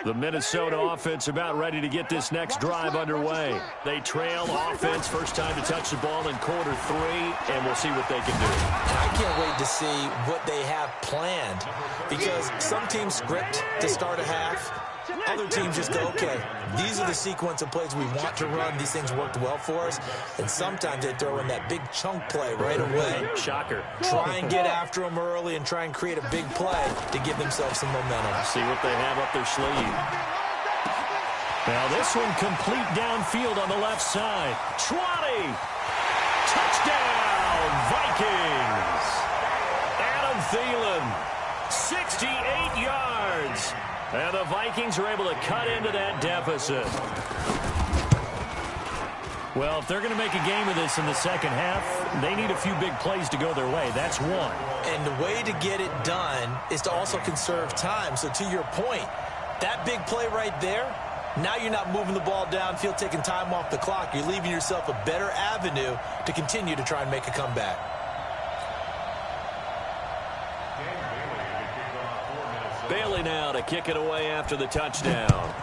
The Minnesota offense about ready to get this next drive underway. They trail offense, first time to touch the ball in quarter 3, and we'll see what they can do. I can't wait to see what they have planned because some teams script to start a half, Other teams just go, okay, these are the sequence of plays we want to run. These things worked well for us. And sometimes they throw in that big chunk play right away. Shocker. Try and get after them early and try and create a big play to give themselves some momentum. See what they have up their sleeve. Now this one complete downfield on the left side. 20. Touchdown, Vikings. Adam Thielen. 68 yards. And the Vikings are able to cut into that deficit. Well, if they're going to make a game of this in the second half, they need a few big plays to go their way. That's one. And the way to get it done is to also conserve time. So to your point, that big play right there, now you're not moving the ball downfield, taking time off the clock. You're leaving yourself a better avenue to continue to try and make a comeback. Bailey now to kick it away after the touchdown.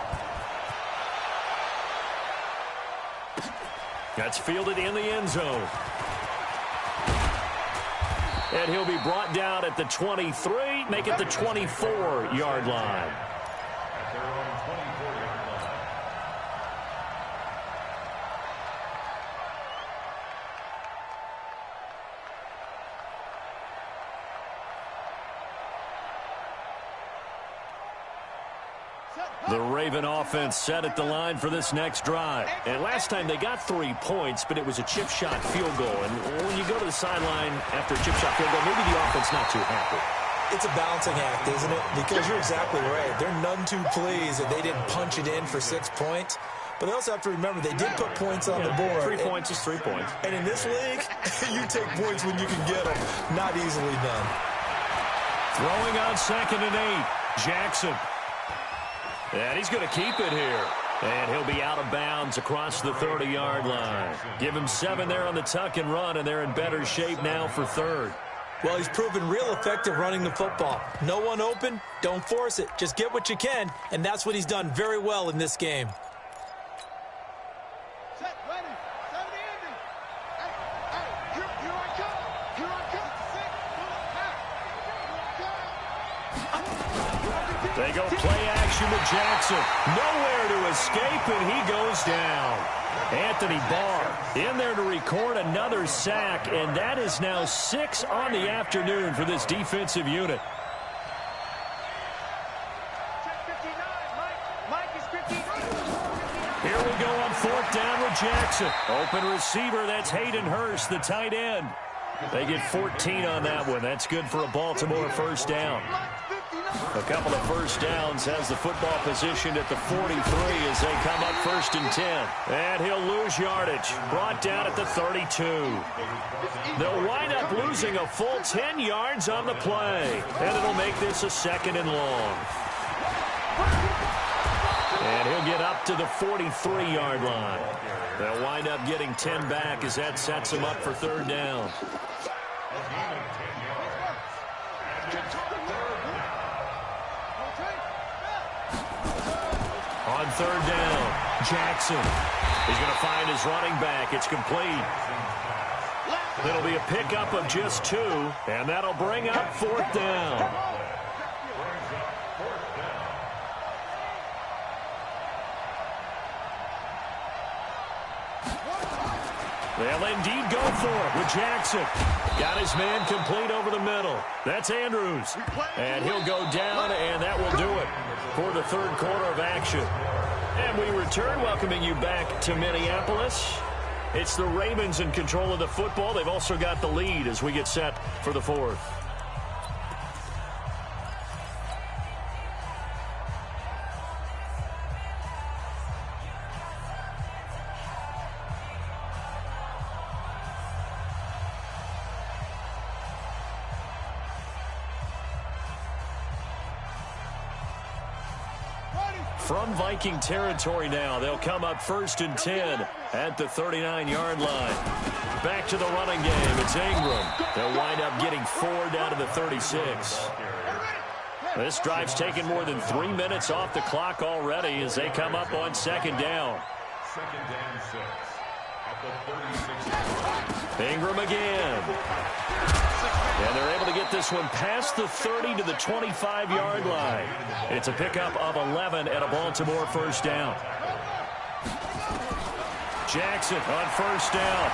That's fielded in the end zone. And he'll be brought down at the 23, make it the 24-yard line. The Raven offense set at the line for this next drive. And last time they got 3 points, but it was a chip shot field goal. And when you go to the sideline after a chip shot field goal, maybe the offense not too happy. It's a balancing act, isn't it? Because you're exactly right. They're none too pleased that they didn't punch it in for 6 points. But they also have to remember they did put points on the board. 3 points is 3 points. And in this league, you take points when you can get them. Not easily done. Throwing on 2nd and 8. Jackson. And he's going to keep it here. And he'll be out of bounds across the 30-yard line. Give him 7 there on the tuck and run, and they're in better shape now for 3rd. Well, he's proven real effective running the football. No one open, don't force it. Just get what you can, and that's what he's done very well in this game. Set, ready, 70, Andy. Hey, here I come. Here I come. They go play action with Jackson. Nowhere to escape, and he goes down. Anthony Barr in there to record another sack, and that is now 6 on the afternoon for this defensive unit. Here we go on 4th down with Jackson. Open receiver, that's Hayden Hurst, the tight end. They get 14 on that one. That's good for a Baltimore first down. A couple of first downs has the football positioned at the 43 as they come up 1st and 10. And he'll lose yardage. Brought down at the 32. They'll wind up losing a full 10 yards on the play. And it'll make this a 2nd and long. And he'll get up to the 43-yard line. They'll wind up getting 10 back as that sets them up for 3rd down. On 3rd down, Jackson. He's going to find his running back. It's complete. It'll be a pickup of just 2, and that'll bring up 4th down. They'll indeed go for it with Jackson. Got his man complete over the middle. That's Andrews. And he'll go down, and that will do it for the 3rd quarter of action. And we return, welcoming you back to Minneapolis. It's the Ravens in control of the football. They've also got the lead as we get set for the 4th. From Viking territory now, they'll come up 1st and 10 at the 39-yard line. Back to the running game. It's Ingram. They'll wind up getting 4 down to the 36. This drive's taken more than 3 minutes off the clock already as they come up on 2nd down. 2nd down 6 at the 36. Ingram again. And they're able to get this one past the 30 to the 25-yard line. It's a pickup of 11 and a Baltimore first down. Jackson on first down.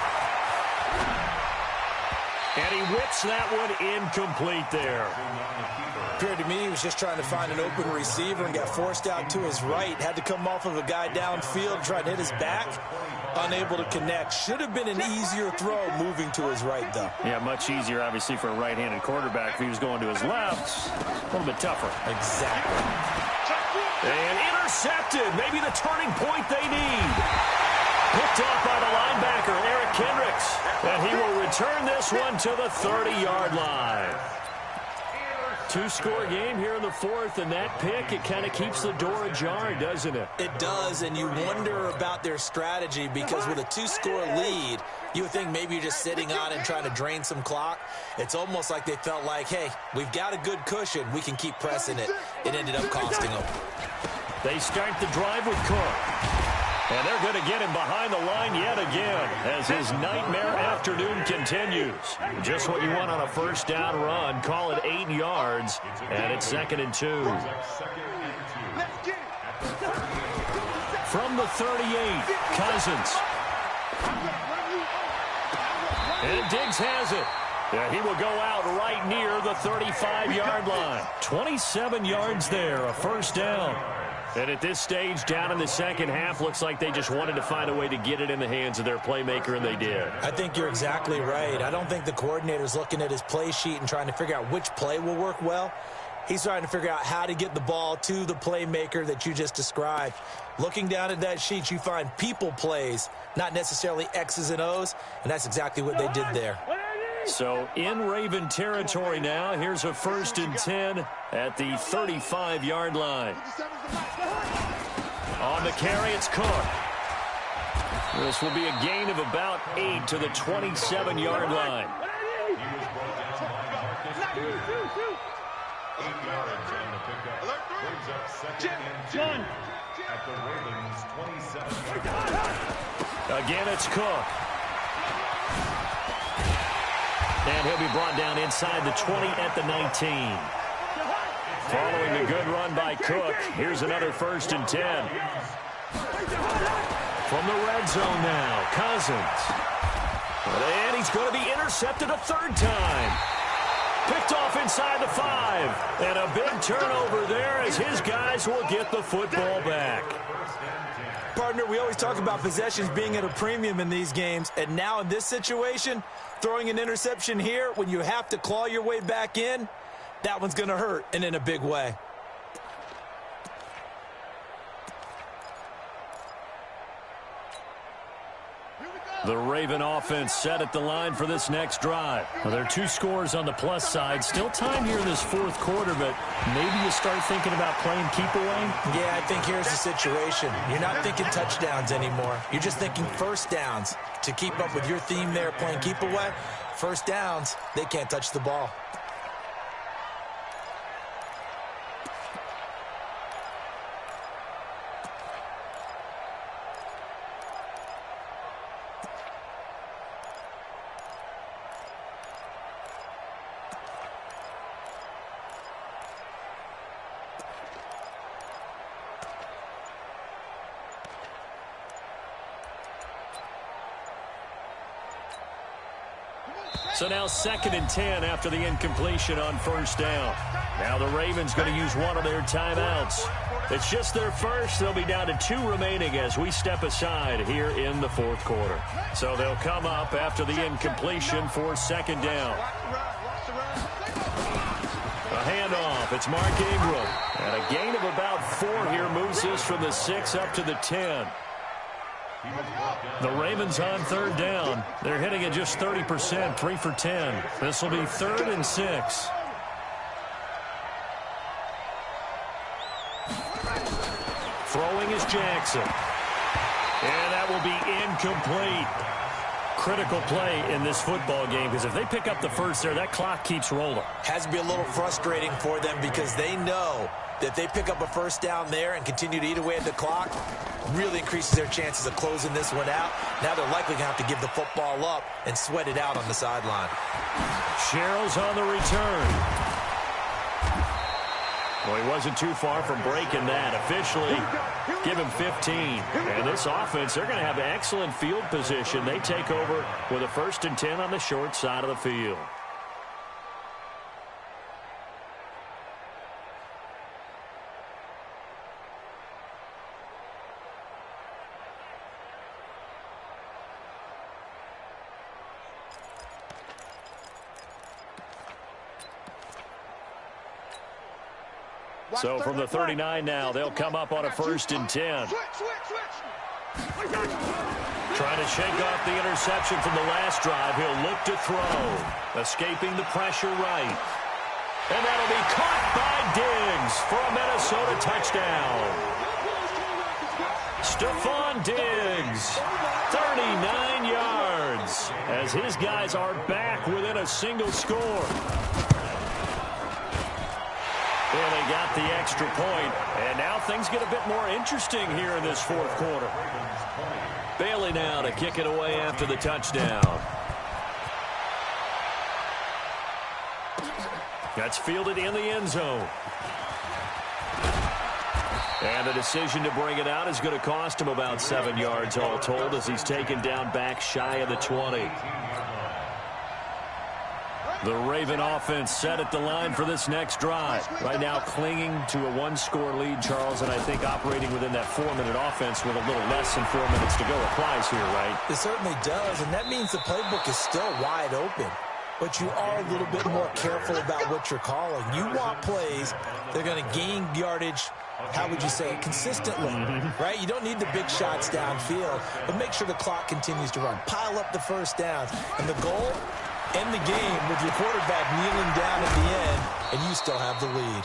And he whips that one incomplete there. Appeared to me he was just trying to find an open receiver and got forced out to his right. Had to come off of a guy downfield, trying to hit his back. Unable to connect. Should have been an easier throw moving to his right, though. Yeah, much easier, obviously, for a right-handed quarterback. If he was going to his left, a little bit tougher. Exactly. And intercepted. Maybe the turning point they need. Picked off by the linebacker, Eric Kendricks. And he will return this one to the 30-yard line. Two-score game here in the fourth, and that pick, it kind of keeps the door ajar, doesn't it? It does, and you wonder about their strategy because with a two-score lead, you would think maybe you're just sitting on it and trying to drain some clock. It's almost like they felt like, hey, we've got a good cushion. We can keep pressing it. It ended up costing them. They start the drive with Cook. And they're going to get him behind the line yet again as his nightmare afternoon continues. Just what you want on a first down run. Call it 8 yards, and it's 2nd and 2. From the 38, Cousins. And Diggs has it. Yeah, he will go out right near the 35-yard line. 27 yards there, a first down. And at this stage, down in the second half, looks like they just wanted to find a way to get it in the hands of their playmaker, and they did. I think you're exactly right. I don't think the coordinator's looking at his play sheet and trying to figure out which play will work well. He's trying to figure out how to get the ball to the playmaker that you just described. Looking down at that sheet, you find people plays, not necessarily X's and O's, and that's exactly what they did there. So in Raven territory now, here's a 1st and 10 at the 35-yard line. On the carry, it's Cook. This will be a gain of about 8 to the 27-yard line. 8 yards on the pickup. Brings up 2nd and 10 at the Ravens' 27-yard line. Again, it's Cook. And he'll be brought down inside the 20 at the 19. Following the good run by Cook, here's another 1st and 10. From the red zone now, Cousins. And he's going to be intercepted a 3rd time. Picked off inside the 5. And a big turnover there as his guys will get the football back. Partner, we always talk about possessions being at a premium in these games, and now in this situation, throwing an interception here when you have to claw your way back in, that one's going to hurt, and in a big way. The Raven offense set at the line for this next drive. Well, there are 2 scores on the plus side. Still time here in this 4th quarter, but maybe you start thinking about playing keep away? Yeah, I think here's the situation. You're not thinking touchdowns anymore. You're just thinking first downs. To keep up with your theme there, playing keep away, first downs, they can't touch the ball. So now 2nd and 10 after the incompletion on first down. Now the Ravens going to use one of their timeouts. It's just their first. They'll be down to 2 remaining as we step aside here in the 4th quarter. So they'll come up after the incompletion for 2nd down. A handoff. It's Mark Ingram. And a gain of about 4 here moves us from the 6 up to the 10. The Ravens on 3rd down. They're hitting at just 30%, 3 for 10. This will be 3rd and 6. Throwing is Jackson. And that will be incomplete. critical play in this football game because if they pick up the first there, that clock keeps rolling. Has to be a little frustrating for them because they know that they pick up a first down there and continue to eat away at the clock, really increases their chances of closing this one out. Now they're likely going to have to give the football up and sweat it out on the sideline. Sherrill's on the return. Well, he wasn't too far from breaking that. Officially, give him 15. And this offense, they're going to have excellent field position. They take over with a 1st and 10 on the short side of the field. So from the 39 now, they'll come up on a 1st and 10. Trying to shake off the interception from the last drive. He'll look to throw. Escaping the pressure right. And that'll be caught by Diggs for a Minnesota touchdown. Stephon Diggs, 39 yards, as his guys are back within a single score. Well, they got the extra point, and now things get a bit more interesting here in this 4th quarter. Bailey now to kick it away after the touchdown. That's fielded in the end zone. And the decision to bring it out is going to cost him about 7 yards all told as he's taken down back shy of the 20. The Raven offense set at the line for this next drive. Right now clinging to a 1-score lead, Charles, and I think operating within that 4-minute offense with a little less than 4 minutes to go applies here, right? It certainly does, and that means the playbook is still wide open. But you are a little bit more careful about what you're calling. You want plays that are going to gain yardage, how would you say it, consistently, right? You don't need the big shots downfield, but make sure the clock continues to run. Pile up the first downs. And the goal, end the game with your quarterback kneeling down at the end, and you still have the lead.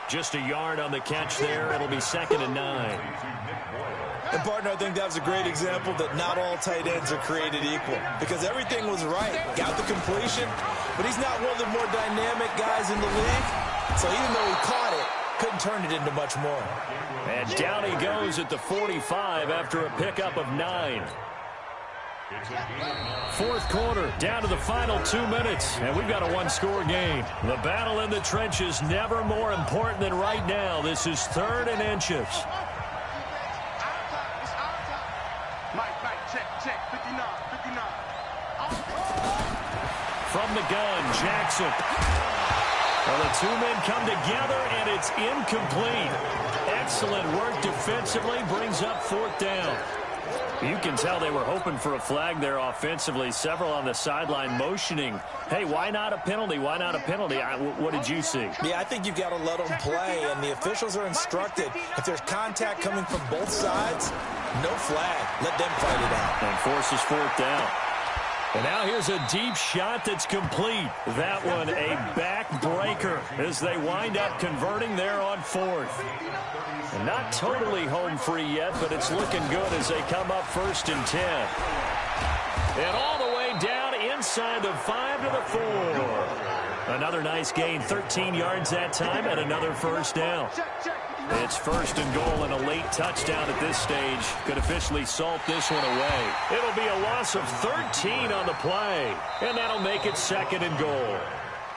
Just a yard on the catch there. It'll be 2nd and 9. And, partner, I think that was a great example that not all tight ends are created equal because everything was right. Got the completion, but he's not one of the more dynamic guys in the league. So even though he caught it, couldn't turn it into much more. And down he goes at the 45 after a pickup of 9. 4th quarter, down to the final 2 minutes, and we've got a 1-score game. The battle in the trenches never more important than right now. This is 3rd and inches. From the gun, Jackson. Well, the 2 men come together, and it's incomplete. Excellent work defensively, brings up 4th down. You can tell they were hoping for a flag there offensively. Several on the sideline motioning, hey, why not a penalty? Why not a penalty? What did you see? Yeah, I think you've got to let them play, and the officials are instructed. If there's contact coming from both sides, no flag. Let them fight it out. And forces 4th down. And now here's a deep shot that's complete. That one a backbreaker as they wind up converting there on 4th. And not totally home free yet, but it's looking good as they come up 1st and 10. And all the way down inside the 5 to the 4. Another nice gain, 13 yards that time, and another 1st down. It's 1st and goal, and a late touchdown at this stage could officially salt this one away. It'll be a loss of 13 on the play, and that'll make it 2nd and goal.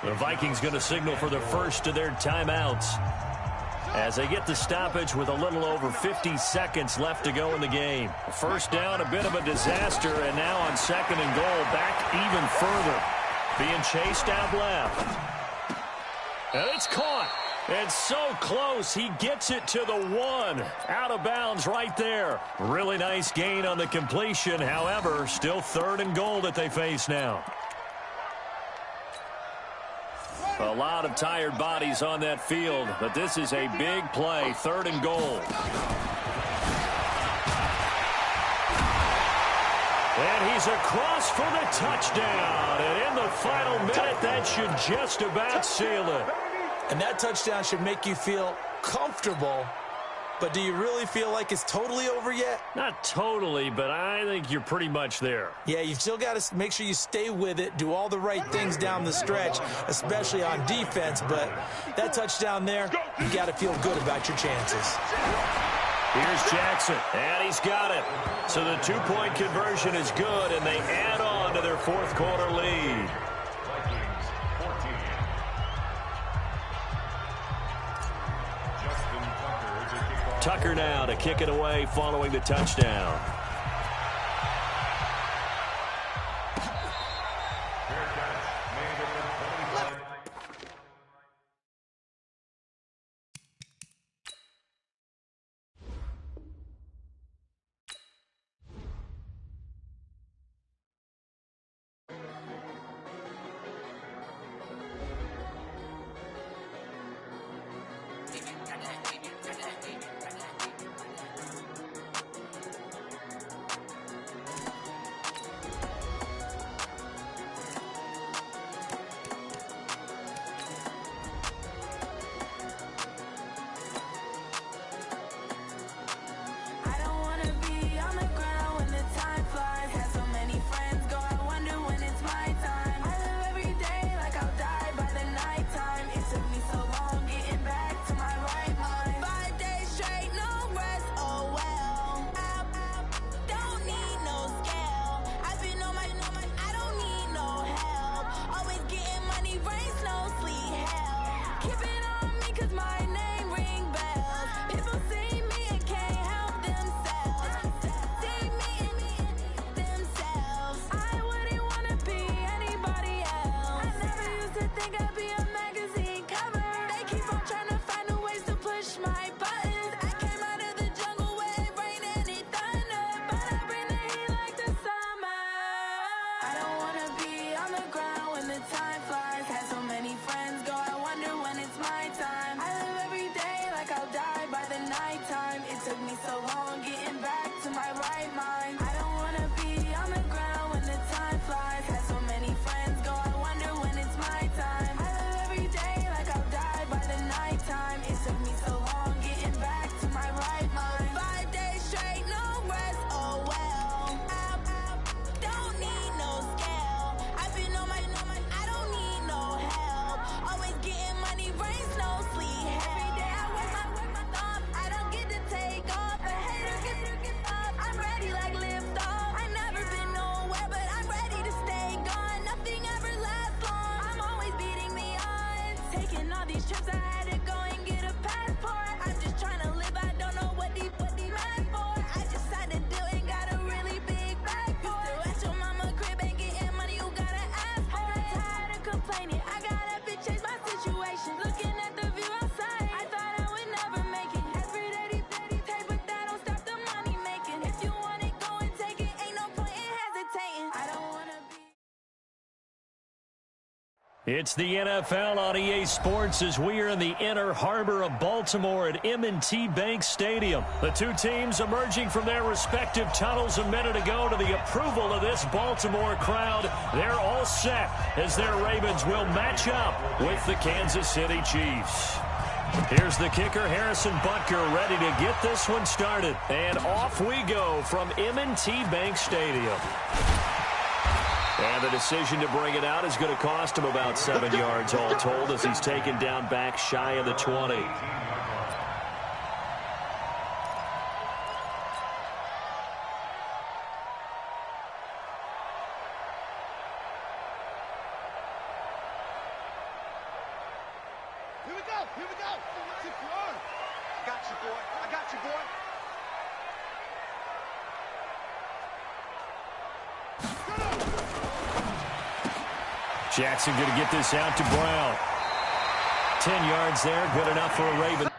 The Vikings going to signal for the first of their timeouts as they get the stoppage with a little over 50 seconds left to go in the game. 1st down, a bit of a disaster, and now on 2nd and goal, back even further. Being chased out left. And it's caught. And so close, he gets it to the 1. Out of bounds right there. Really nice gain on the completion. However, still 3rd and goal that they face now. A lot of tired bodies on that field, but this is a big play. 3rd and goal. And he's across for the touchdown. And in the final minute, that should just about seal it. And that touchdown should make you feel comfortable But do you really feel like it's totally over yet? Not totally, but I think you're pretty much there. Yeah, you've still got to make sure you stay with it, do all the right things down the stretch, especially on defense. But that touchdown there, you got to feel good about your chances. Here's Jackson, and he's got it. So the two-point conversion is good, and they add on to their fourth quarter lead. Vikings 14. Justin Tucker to kick off. Tucker now to kick it away following the touchdown. Fair catch made at the 25. I don't wanna be on the ground when the time flies. Had so many friends go, I wonder when it's my time. I live every day like I'll die by the nighttime. It took me so long getting back to my right mind. 5 days straight, no rest, oh well. I don't need no scale. I've been on my, I don't need no help. Always getting money, rain, snow, sleet, hell. Keep it on me 'cause my name ring bells. People see me and can't help themselves. See me and themselves. I wouldn't wanna be anybody else. I never used to think I'd be a magazine cover. They keep on trying to find new ways to push my buttons. I came out of the jungle where it rained and it thundered, but I bring the heat like the summer. I don't wanna be on the ground when the time flies. Had so many friends go, I wonder when it's my time. I live every day like I'll die by the nighttime. It took me so long getting back to my right mind. I don't wanna be on the ground when the time flies. Had so many friends go, I wonder when it's my time. I live every day like I'll die by the nighttime. It took me so long getting back to my right mind. 5 days straight, no rest, oh well. I don't need no scale. I've been on my, I don't need no help. Always getting money, rain, snow, sleet, hell. Every day I work my thumb. I don't get to take off. A hater get up. I'm ready like lift off. I never been nowhere, but I'm ready to stay gone. Nothing ever lasts long. I'm always beating the odds. Taking all these trips, I had to go and get a passport. I'm just trying to live. I don't know what the mad for. I just had to do it. Got a really big bag for it. Still at your mama crib and getting money. You gotta ask for it. Tired of complaining. I gotta change my situation. Looking at the view outside, I thought I would never make it. Every day, take, but that don't stop the money making. If you want it, go and take it. Ain't no point in hesitating. I don't wanna be. It's the NFL on EA Sports as we are in the inner harbor of Baltimore at M&T Bank Stadium. The two teams emerging from their respective tunnels a minute ago to the approval of this Baltimore crowd. They're all set as their Ravens will match up with the Kansas City Chiefs. Here's the kicker, Harrison Butker, ready to get this one started. And off we go from M&T Bank Stadium. And the decision to bring it out is going to cost him about 7 yards all told as he's taken down back shy of the 20. Here we go. Here we go. I got you, boy. I got you, boy. Jackson going to get this out to Brown. 10 yards there, good enough for a Raven.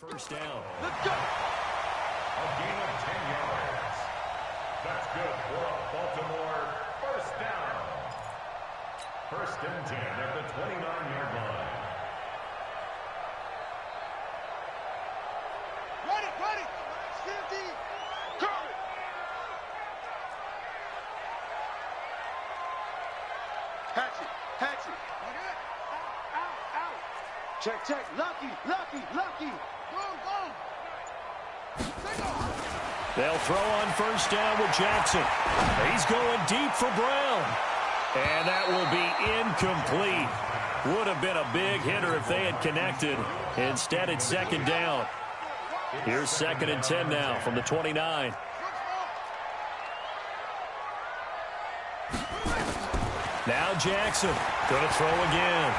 First down. Let's go. A gain of 10 yards. That's good for a Baltimore first down. First and 10 at the 29-yard line. Ready. 50. Go. Hatchet. Out. Check. Lucky. Go. They'll throw on first down with Jackson. He's going deep for Brown. And that will be incomplete. Would have been a big hitter if they had connected. Instead, it's second down. Here's second and 10 now from the 29. Now Jackson going to throw again.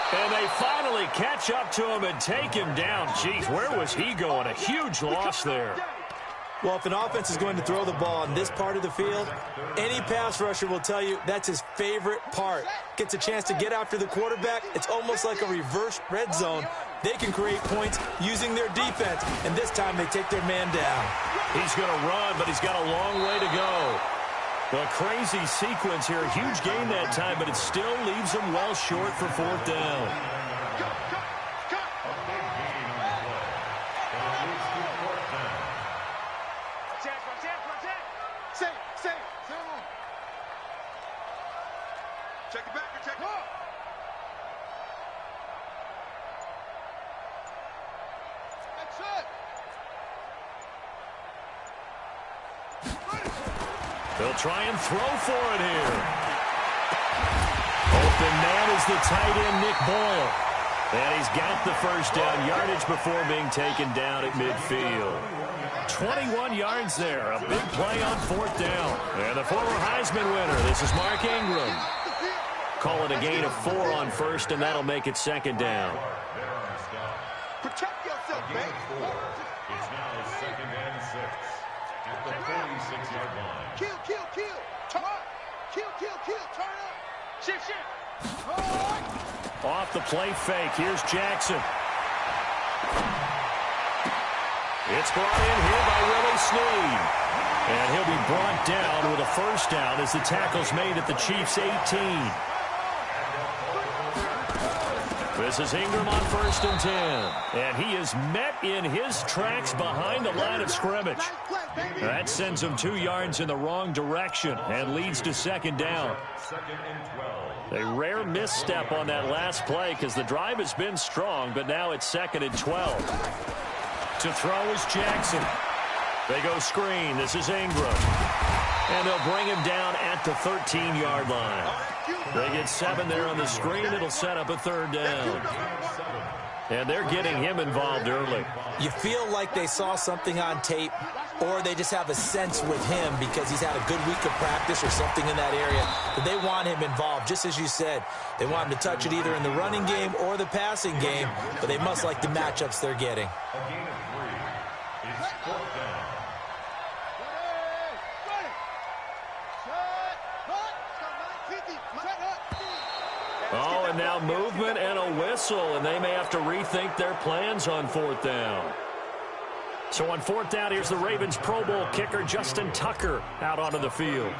And they finally catch up to him and take him down. Jeez, where was he going? A huge loss there. Well, if an offense is going to throw the ball in this part of the field, any pass rusher will tell you that's his favorite part. Gets a chance to get after the quarterback. It's almost like a reverse red zone. They can create points using their defense, and this time they take their man down. He's going to run, but he's got a long way to go. Well, crazy sequence here. A huge gain that time, but it still leaves him well short for fourth down. Check it back. Check it up. That's it. They'll try and throw for it here. Open man is the tight end, Nick Boyle. And he's got the first down yardage before being taken down at midfield. 21 yards there. A big play on fourth down. And the former Heisman winner, this is Mark Ingram. Call it a gain of 4 on first, and that'll make it second down. Protect yourself, man. It's now second and 6 at the 46-yard line. Kill. Turn up. Kill. Turn up. Shift. Off the play fake. Here's Jackson. It's brought in here by Willie Snead. And he'll be brought down with a first down as the tackle's made at the Chiefs' 18. This is Ingram on first and 10. And he is met in his tracks behind the line of scrimmage. That sends him 2 yards in the wrong direction and leads to second down. Second and 12. A rare misstep on that last play because the drive has been strong, but now it's second and 12. To throw is Jackson. They go screen. This is Ingram. And they'll bring him down at the 13-yard line. They get 7 there on the screen. It'll set up a third down. And they're getting him involved early. You feel like they saw something on tape, or they just have a sense with him because he's had a good week of practice or something in that area. But they want him involved, just as you said. They want him to touch it either in the running game or the passing game, but they must like the matchups they're getting. A gain of 3. It's fourth down. Oh, and now movement and a whistle, and they may have to rethink their plans on fourth down. So on fourth down, here's the Ravens Pro Bowl kicker, Justin Tucker, out onto the field.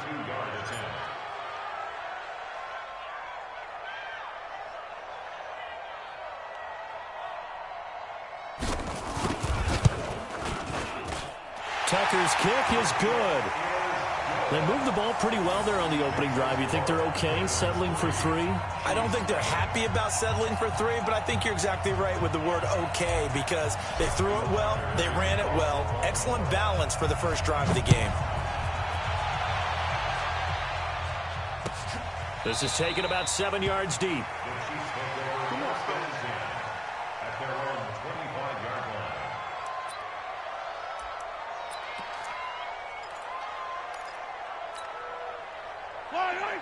Tucker's kick is good. They moved the ball pretty well there on the opening drive. You think they're okay settling for 3? I don't think they're happy about settling for 3, but I think you're exactly right with the word okay because they threw it well, they ran it well. Excellent balance for the first drive of the game. This is taken about 7 yards deep.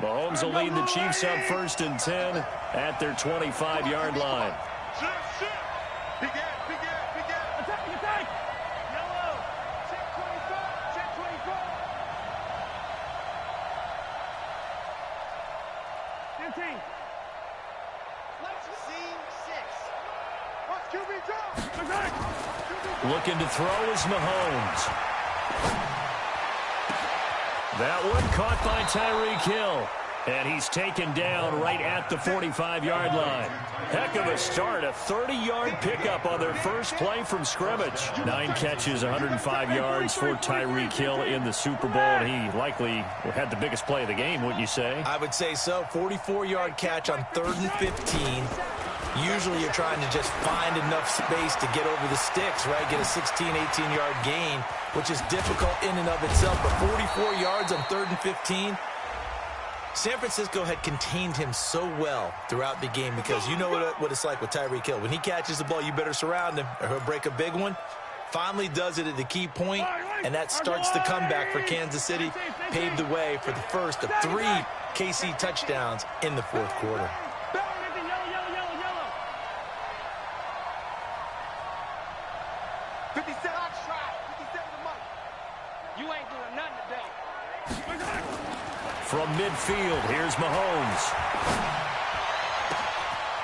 Mahomes will lead the Chiefs up first and 10 at their 25-yard line. Big attack. Yellow. Check 24. 15. Let's see 6. Looking to throw is Mahomes. That one caught by Tyreek Hill. And he's taken down right at the 45-yard line. Heck of a start, a 30-yard pickup on their first play from scrimmage. 9 catches, 105 yards for Tyreek Hill in the Super Bowl. And he likely had the biggest play of the game, wouldn't you say? I would say so. 44-yard catch on 3rd and 15. Usually you're trying to just find enough space to get over the sticks, right? Get a 16, 18-yard gain, which is difficult in and of itself. But 44 yards on 3rd and 15. San Francisco had contained him so well throughout the game because you know what it's like with Tyreek Hill. When he catches the ball, you better surround him or he'll break a big one. Finally does it at the key point, and that starts the comeback for Kansas City. Paved the way for the first of 3 KC touchdowns in the 4th quarter. From midfield, here's Mahomes.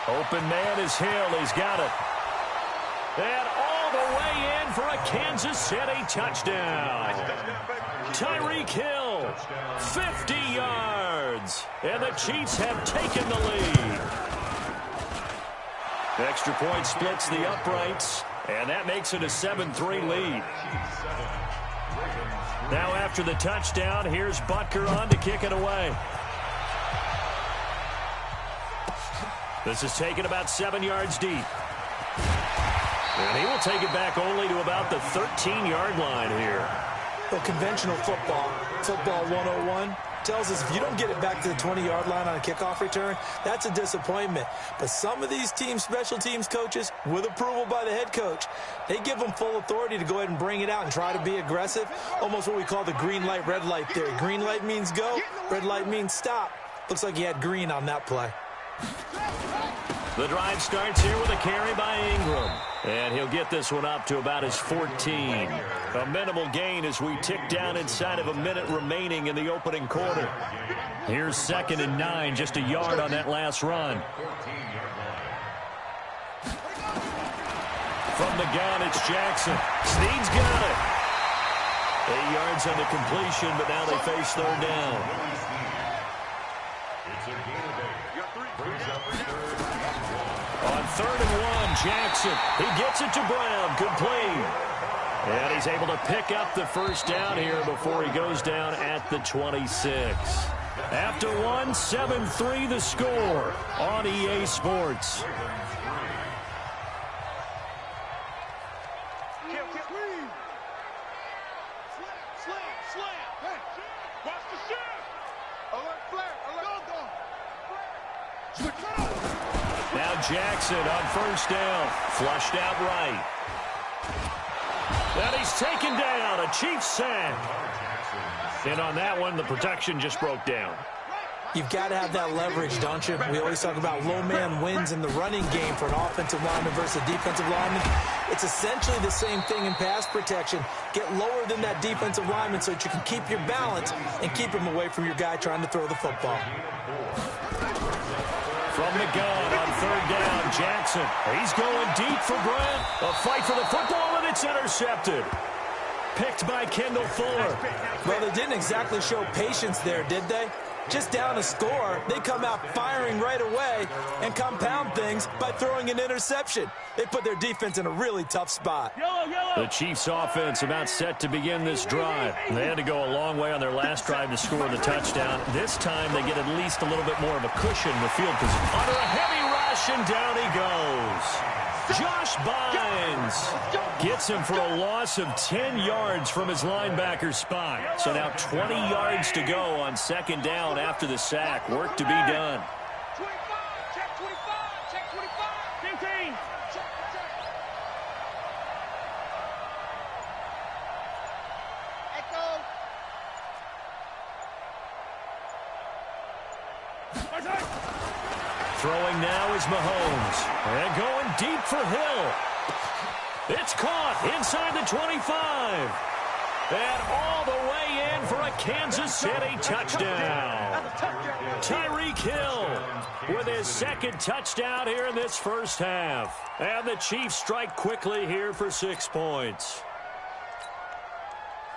Open man is Hill. He's got it. And all the way in for a Kansas City touchdown. Tyreek Hill, 50 yards. And the Chiefs have taken the lead. Extra point splits the uprights, and that makes it a 7-3 lead. Now after the touchdown, here's Butker on to kick it away. This is taken about 7 yards deep. And he will take it back only to about the 13-yard line here. Well, conventional football 101, tells us if you don't get it back to the 20-yard line on a kickoff return, that's a disappointment. But some of these teams, special teams coaches, with approval by the head coach, they give them full authority to go ahead and bring it out and try to be aggressive. Almost what we call the green light, red light theory. Green light means go, red light means stop. Looks like he had green on that play. The drive starts here with a carry by Ingram. And he'll get this one up to about his 14. A minimal gain as we tick down inside of a minute remaining in the opening quarter. Here's 2nd and 9, just a yard on that last run. From the gun, it's Jackson. Snead's got it. 8 yards on the completion, but now they face 3rd down. On 3rd and 1, Jackson. He gets it to Brown, complete. And he's able to pick up the first down here before he goes down at the 26. After 1, 7-3 the score on EA Sports. Jackson on 1st down, flushed out right. And he's taken down, a Chiefs sack. And on that one, the protection just broke down. You've got to have that leverage, don't you? We always talk about low man wins in the running game for an offensive lineman versus a defensive lineman. It's essentially the same thing in pass protection. Get lower than that defensive lineman so that you can keep your balance and keep him away from your guy trying to throw the football. From the gun on 3rd down, Jackson. He's going deep for Brent. A fight for the football, and it's intercepted. Picked by Kendall Fuller. Well, they didn't exactly show patience there, did they? Just down a score, they come out firing right away and compound things by throwing an interception. They put their defense in a really tough spot. The Chiefs offense about set to begin this drive. They had to go a long way on their last drive to score the touchdown. This time they get at least a little bit more of a cushion with field position. Under a heavy rush, and down he goes. Josh Bynes gets him for a loss of 10 yards from his linebacker spot. So now 20 yards to go on 2nd down after the sack. Work to be done. 25, check 25, check 25. 15. Throwing now is Mahomes. And going deep for Hill. It's caught inside the 25. And all the way in for a Kansas City touchdown. Tyreek Hill with his second touchdown here in this first half. And the Chiefs strike quickly here for 6 points.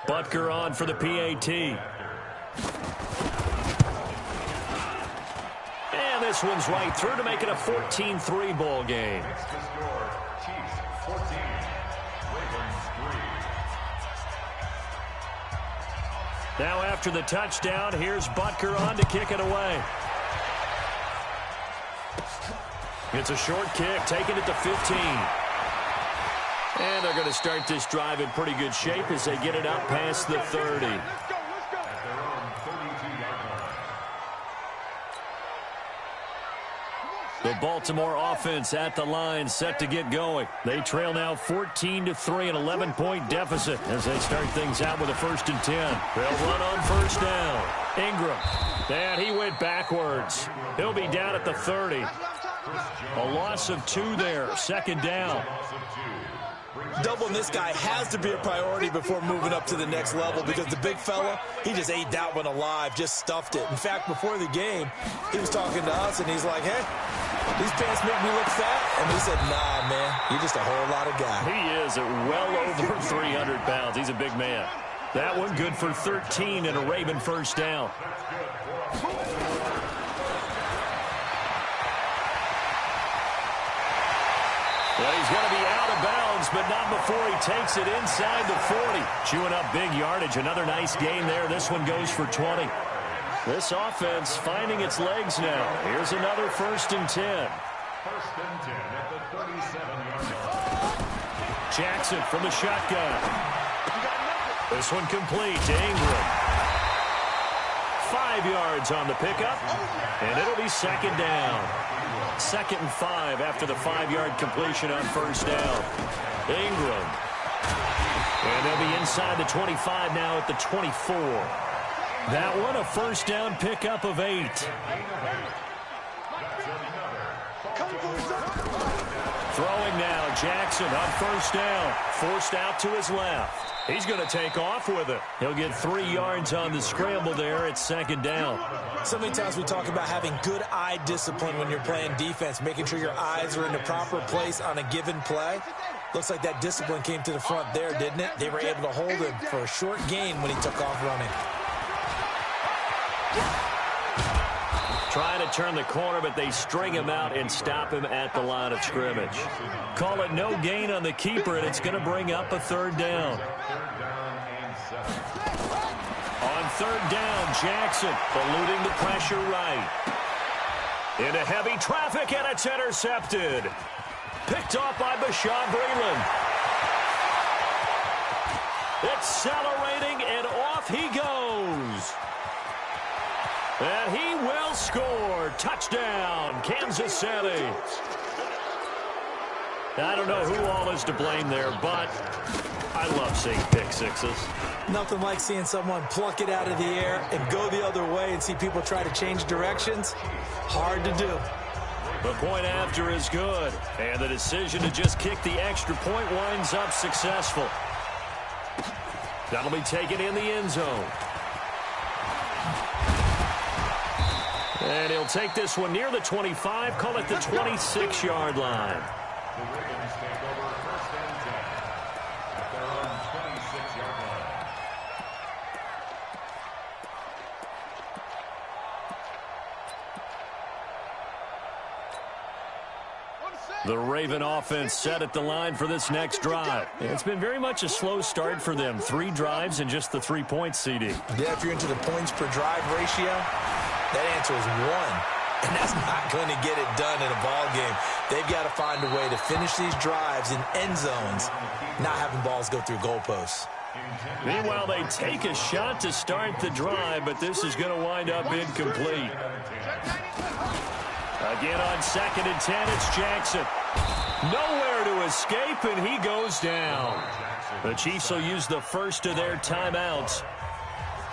Butker on for the PAT. And this one's right through to make it a 14-3 ball game. Chiefs 14, Ravens 3. Now after the touchdown, here's Butker on to kick it away. It's a short kick, taking it to 15. And they're going to start this drive in pretty good shape as they get it up past the 30. The Baltimore offense at the line, set to get going. They trail now 14-3, an 11-point deficit as they start things out with a 1st and 10. They'll run on first down. Ingram, and he went backwards. He'll be down at the 30. A loss of 2 there, 2nd down. Doubling this guy has to be a priority before moving up to the next level because the big fella, he just ate that one alive, just stuffed it. In fact, before the game, he was talking to us, and he's like, hey, these pants make me look fat. And we said, nah, man, you're just a whole lot of guy. He is at well over 300 pounds. He's a big man. That one good for 13 and a Raven first down. Well, he's going to be out of bounds, but not before he takes it inside the 40. Chewing up big yardage. Another nice gain there. This one goes for 20. This offense finding its legs now. Here's another 1st and 10. 1st and 10 at the 37-yard line. Jackson from the shotgun. This one complete to Ingram. 5 yards on the pickup, and it'll be 2nd down. 2nd and 5 after the 5-yard completion on first down. Ingram. And they'll be inside the 25 now at the 24. That one a first down pickup of 8. Throwing now, Jackson on first down. Forced out to his left. He's going to take off with it. He'll get 3 yards on the scramble there at 2nd down. So many times we talk about having good eye discipline when you're playing defense, making sure your eyes are in the proper place on a given play. Looks like that discipline came to the front there, didn't it? They were able to hold him for a short gain when he took off running. Trying to turn the corner, but they string him out and stop him at the line of scrimmage. Call it no gain on the keeper, and it's going to bring up a 3rd down. On 3rd down, Jackson eluding the pressure right. Into heavy traffic, and it's intercepted. Picked off by Bashaud Breeland. Accelerating, and off he goes. And he will score. Touchdown, Kansas City. I don't know who all is to blame there, but I love seeing pick sixes. Nothing like seeing someone pluck it out of the air and go the other way and see people try to change directions. Hard to do. The point after is good, and the decision to just kick the extra point winds up successful. That'll be taken in the end zone. And he'll take this one near the 25, call it the 26-yard line. The Ravens take over 1st and 10 at their own 26-yard line. The Raven offense set at the line for this next drive. It's been very much a slow start for them. 3 drives and just the 3 points, CD. Yeah, if you're into the points per drive ratio, that answer is 1. And that's not going to get it done in a ball game. They've got to find a way to finish these drives in end zones, not having balls go through goalposts. Meanwhile, they take a shot to start the drive, but this is going to wind up incomplete. Again on 2nd and 10, it's Jackson. Nowhere to escape, and he goes down. The Chiefs will use the first of their timeouts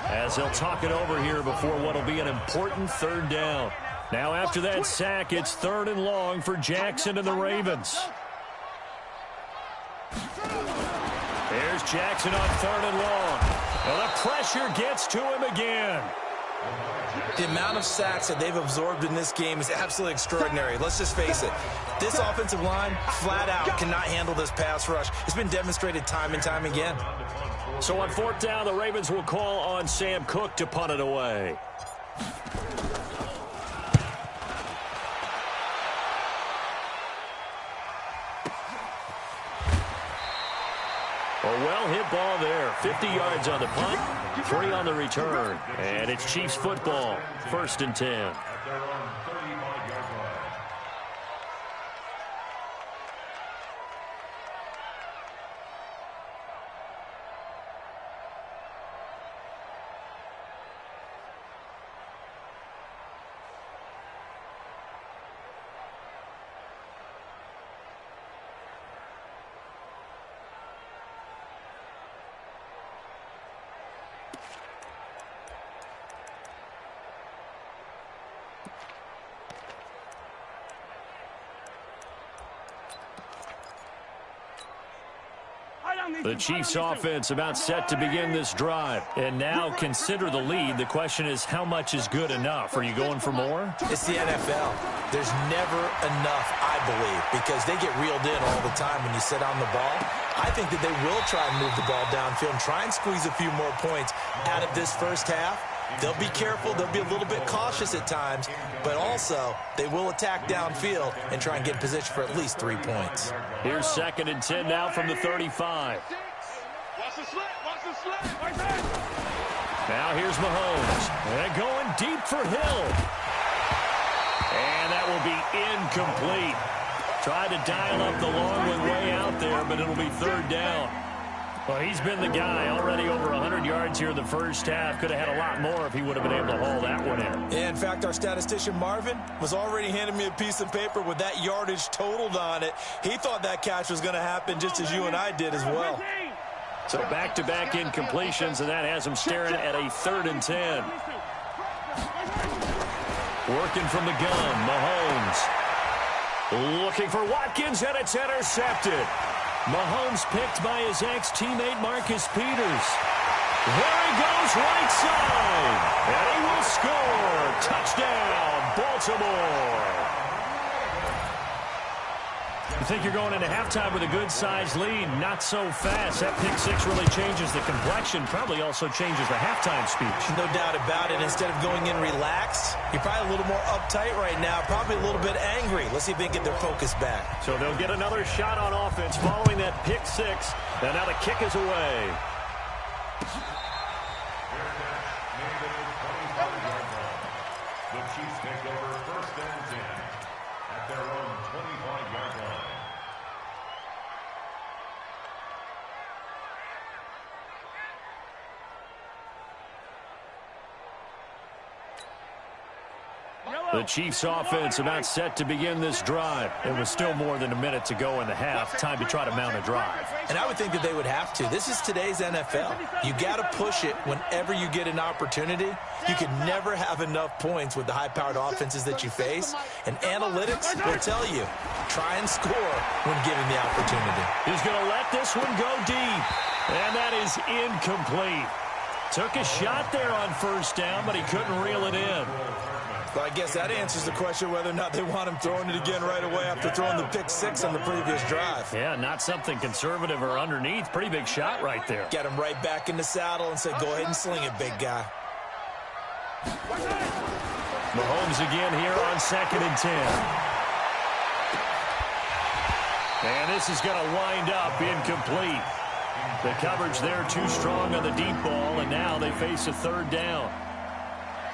as they'll talk it over here before what will be an important 3rd down. Now after that sack, it's 3rd and long for Jackson and the Ravens. There's Jackson on 3rd and long. Well, the pressure gets to him again. The amount of sacks that they've absorbed in this game is absolutely extraordinary. Let's just face it. This offensive line, flat out, cannot handle this pass rush. It's been demonstrated time and time again. So on 4th down, the Ravens will call on Sam Cook to punt it away. A well-hit ball there. 50 yards on the punt, 3 on the return. And it's Chiefs football, 1st and 10. The Chiefs offense about set to begin this drive. And now consider the lead. The question is, how much is good enough? Are you going for more? It's the NFL. There's never enough, I believe, because they get reeled in all the time when you sit on the ball. I think that they will try and move the ball downfield and try and squeeze a few more points out of this first half. They'll be careful. They'll be a little bit cautious at times, but also they will attack downfield and try and get in position for at least 3 points. Here's 2nd and 10 now from the 35. Watch the slant. Watch the slant. Right there. Now here's Mahomes. And going deep for Hill. And that will be incomplete. Tried to dial up the long one way out there, but it'll be 3rd down. Well, he's been the guy already over 100 yards here in the first half. Could have had a lot more if he would have been able to haul that one in. In fact, our statistician Marvin was already handing me a piece of paper with that yardage totaled on it. He thought that catch was going to happen just as you and I did as well. So back-to-back incompletions, and that has him staring at a 3rd and 10. Working from the gun, Mahomes. Looking for Watkins, and it's intercepted. Mahomes picked by his ex-teammate Marcus Peters. There he goes, right side. And he will score. Touchdown, Baltimore. You think you're going into halftime with a good-sized lead? Not so fast. That pick six really changes the complexion. Probably also changes the halftime speech. No doubt about it. Instead of going in relaxed, you're probably a little more uptight right now. Probably a little bit angry. Let's see if they can get their focus back. So they'll get another shot on offense following that pick six. And now the kick is away. The Chiefs take over 1st and 10 at their own 25-yard line. The Chiefs offense about set to begin this drive. It was still more than a minute to go in the half. Time to try to mount a drive. And I would think that they would have to. This is today's NFL. You got to push it whenever you get an opportunity. You can never have enough points with the high-powered offenses that you face. And analytics will tell you, try and score when given the opportunity. He's going to let this one go deep. And that is incomplete. Took a shot there on 1st down, but he couldn't reel it in. Well, I guess that answers the question whether or not they want him throwing it again right away after throwing the pick six on the previous drive. Yeah, not something conservative or underneath. Pretty big shot right there. Get him right back in the saddle and say, go ahead and sling it, big guy. Mahomes again here on 2nd and 10. And this is going to wind up incomplete. The coverage there too strong on the deep ball, and now they face a 3rd down.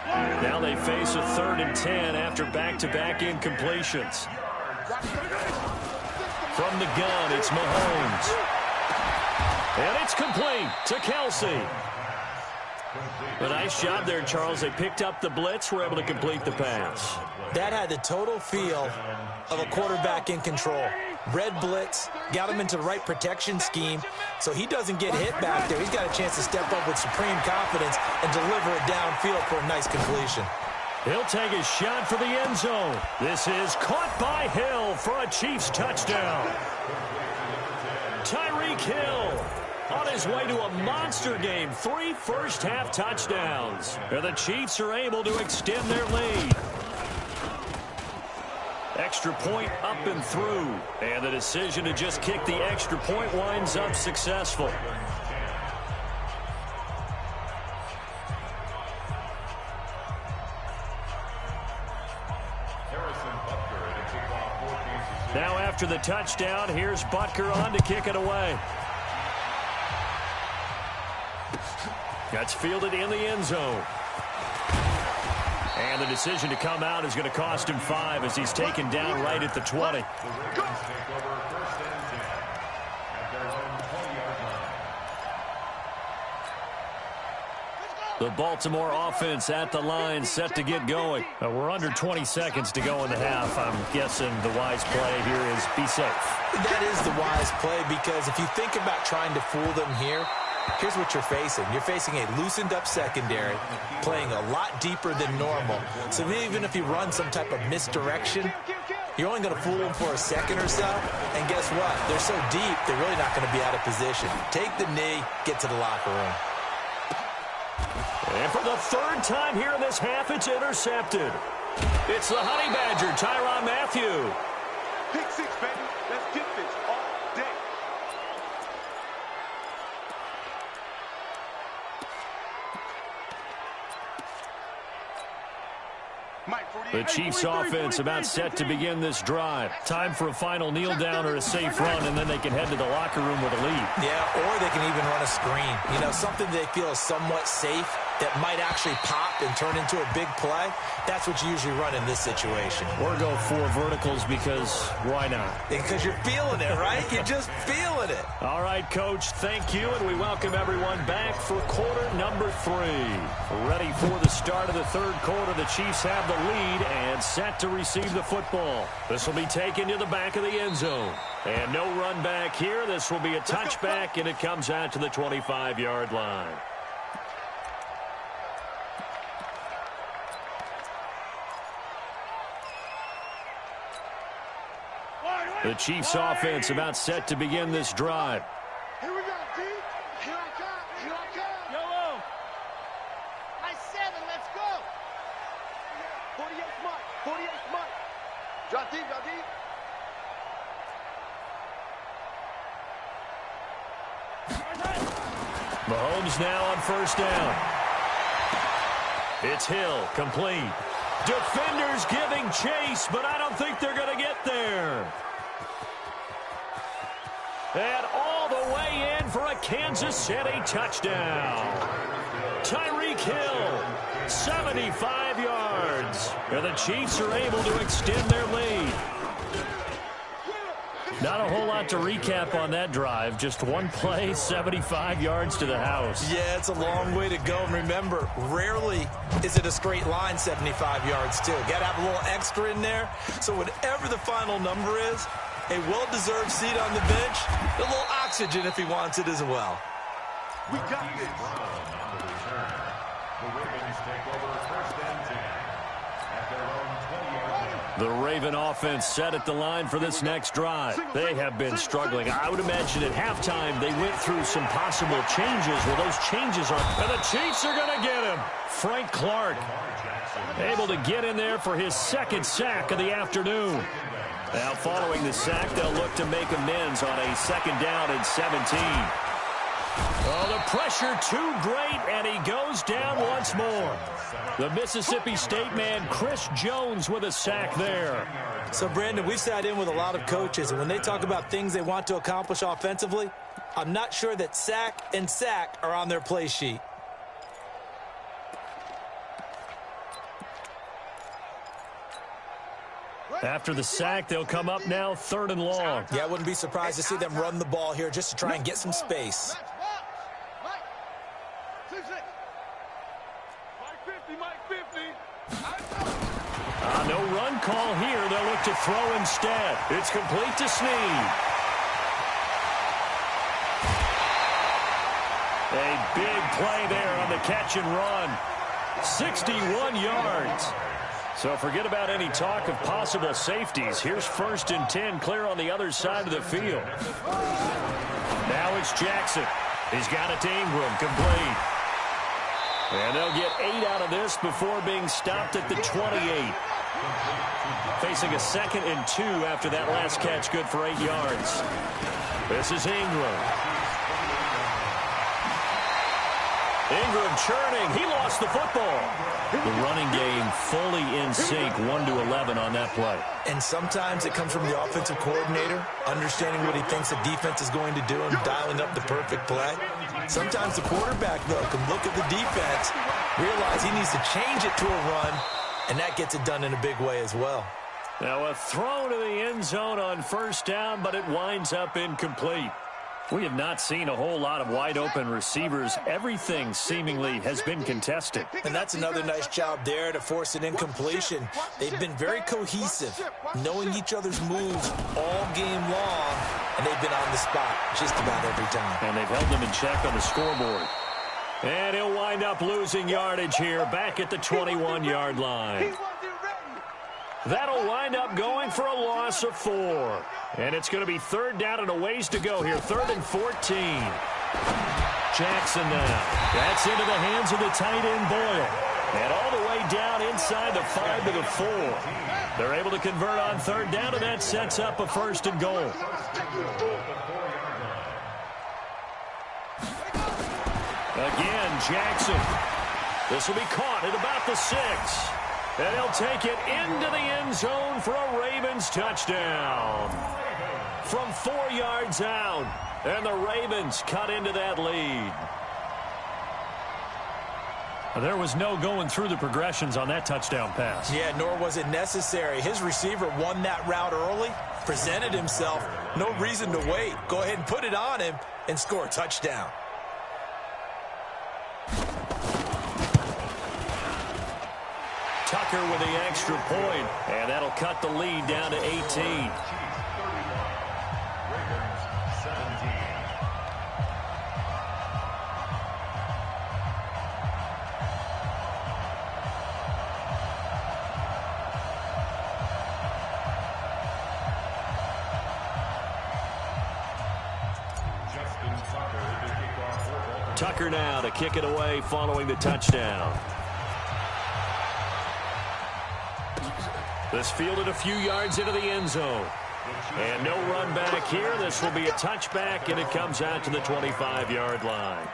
Now they face a 3rd and 10 after back-to-back incompletions. From the gun, it's Mahomes. And it's complete to Kelsey. A nice job there, Charles. They picked up the blitz, were able to complete the pass. That had the total feel of a quarterback in control. Red blitz, got him into the right protection scheme, so he doesn't get hit back there. He's got a chance to step up with supreme confidence and deliver it downfield for a nice completion. He'll take his shot for the end zone. This is caught by Hill for a Chiefs touchdown. Tyreek Hill On his way to a monster game, 3 first-half touchdowns. And the Chiefs are able to extend their lead. Extra point up and through. And the decision to just kick the extra point winds up successful. Now after the touchdown, here's Butker on to kick it away. That's fielded in the end zone. And the decision to come out is going to cost him 5 as he's taken down right at the 20. The Baltimore offense at the line set to get going. We're under 20 seconds to go in the half. I'm guessing the wise play here is be safe. That is the wise play because if you think about trying to fool them here, here's what you're facing. You're facing a loosened up secondary, playing a lot deeper than normal. So even if you run some type of misdirection, you're only going to fool them for a second or so. And guess what? They're so deep, they're really not going to be out of position. Take the knee, get to the locker room. And for the 3rd time here in this half, it's intercepted. It's the Honey Badger, Tyrann Mathieu. Pick 6, baby. Let's get this all day. The Chiefs offense about set to begin this drive. Time for a final kneel down or a safe run, and then they can head to the locker room with a lead. Yeah, or they can even run a screen. You know, something they feel is somewhat safe that might actually pop and turn into a big play. That's what you usually run in this situation. Or go 4 verticals because why not? Because you're feeling it, right? You're just feeling it. All right, Coach, thank you, and we welcome everyone back for quarter number 3. Ready for the start of the 3rd quarter. The Chiefs have the lead and set to receive the football. This will be taken to the back of the end zone. And no run back here. This will be a touchback, and it comes out to the 25-yard line. The Chiefs offense about set to begin this drive. Here we go, D. Here I come. Here I come. Yellow. Nice 7. Let's go. 48 Mike. 48 Mike. Drop deep, drop deep. Mahomes now on 1st down. It's Hill, complete. Defenders giving chase, but I don't think they're going to get there. And all the way in for a Kansas City touchdown. Tyreek Hill, 75 yards. And the Chiefs are able to extend their lead. Not a whole lot to recap on that drive. Just one play, 75 yards to the house. Yeah, it's a long way to go. And remember, rarely is it a straight line 75 yards, too. Got to have a little extra in there. So whatever the final number is, a well-deserved seat on the bench, a little oxygen if he wants it as well. We got this. The Ravens take over 1st and 10 at their own 20-yard line. The Raven offense set at the line for this next drive. They have been struggling. I would imagine at halftime they went through some possible changes. Well, those changes are... And the Chiefs are going to get him. Frank Clark able to get in there for his 2nd sack of the afternoon. Now, following the sack, they'll look to make amends on a 2nd down and 17. Oh, the pressure too great, and he goes down once more. The Mississippi State man, Chris Jones, with a sack there. So, Brandon, we've sat in with a lot of coaches, and when they talk about things they want to accomplish offensively, I'm not sure that sack and sack are on their play sheet. After the sack, they'll come up now 3rd and long. Yeah, I wouldn't be surprised to see them run the ball here just to try and get some space. No run call here. They'll look to throw instead. It's complete to Snead. A big play there on the catch and run. 61 yards. So forget about any talk of possible safeties. Here's 1st and 10, clear on the other side of the field. Now it's Jackson. He's got it to Ingram, complete. And they'll get 8 out of this before being stopped at the 28. Facing a 2nd and 2 after that last catch, good for 8 yards. This is Ingram. Ingram churning. He lost the football. The running game fully in sync, 1-11 on that play. And sometimes it comes from the offensive coordinator, understanding what he thinks the defense is going to do and dialing up the perfect play. Sometimes the quarterback, though, can look at the defense, realize he needs to change it to a run, and that gets it done in a big way as well. Now a throw to the end zone on 1st down, but it winds up incomplete. We have not seen a whole lot of wide-open receivers. Everything seemingly has been contested. And that's another nice job there to force an incompletion. They've been very cohesive, knowing each other's moves all game long, and they've been on the spot just about every time. And they've held them in check on the scoreboard. And he'll wind up losing yardage here back at the 21-yard line. That'll wind up going for a loss of 4. And it's going to be 3rd down and a ways to go here. 3rd and 14. Jackson now. That's into the hands of the tight end, Boyle. And all the way down inside the 5 to the 4. They're able to convert on 3rd down, and that sets up a 1st and goal. Again, Jackson. This will be caught at about the 6. And he'll take it into the end zone for a Ravens touchdown. From 4 yards out. And the Ravens cut into that lead. There was no going through the progressions on that touchdown pass. Yeah, nor was it necessary. His receiver won that route early, presented himself. No reason to wait. Go ahead and put it on him and score a touchdown. Tucker with the extra point, and that'll cut the lead down to 18. Ravens 17. Tucker now to kick it away following the touchdown. This fielded a few yards into the end zone. And no run back here. This will be a touchback, and it comes out to the 25-yard line.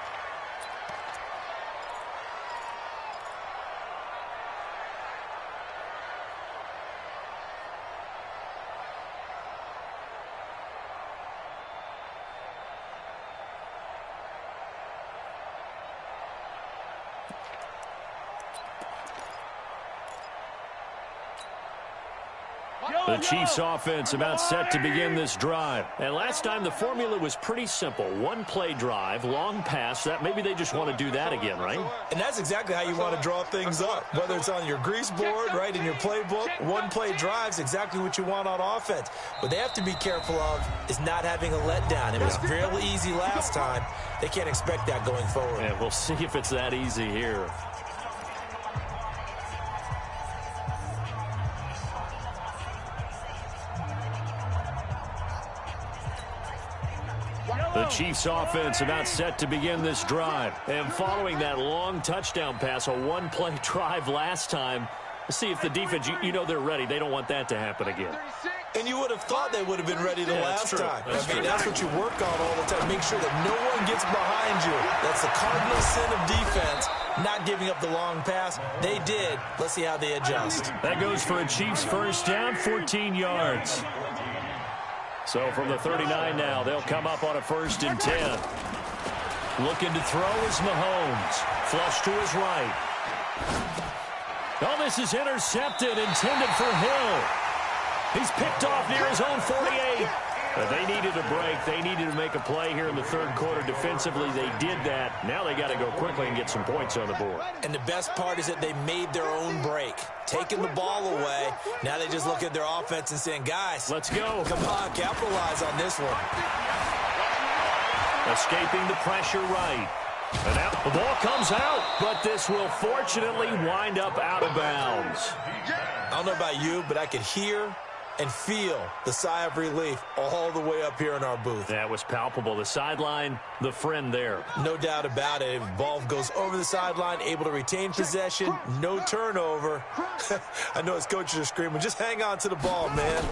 The Chiefs offense about set to begin this drive. And last time the formula was pretty simple. One play drive, long pass. That maybe they just want to do that again, right? And that's exactly how you want to draw things up. Whether it's on your grease board, right, in your playbook, one play drive's exactly what you want on offense. What they have to be careful of is not having a letdown. It was fairly easy last time. They can't expect that going forward. And we'll see if it's that easy here. The Chiefs offense about set to begin this drive. And following that long touchdown pass, a one-play drive last time, let's see if the defense, you know they're ready. They don't want that to happen again. And you would have thought they would have been ready the last time. That's what you work on all the time. Make sure that no one gets behind you. That's the cardinal sin of defense, not giving up the long pass. They did. Let's see how they adjust. That goes for a Chiefs first down, 14 yards. So from the 39 now, they'll come up on a 1st and 10. Looking to throw is Mahomes. Flush to his right. Oh, this is intercepted, intended for Hill. He's picked off near his own 48. But they needed a break. They needed to make a play here in the third quarter defensively. They did that. Now they got to go quickly and get some points on the board. And the best part is that they made their own break, taking the ball away. Now they just look at their offense and saying, guys, let's go. Come on, capitalize on this one. Escaping the pressure right. And now the ball comes out, but this will fortunately wind up out of bounds. I don't know about you, but I could hear and feel the sigh of relief all the way up here in our booth. That was palpable. The sideline, the friend there. No doubt about it. Ball goes over the sideline, able to retain possession, no turnover. I know his coaches are screaming, just hang on to the ball, man.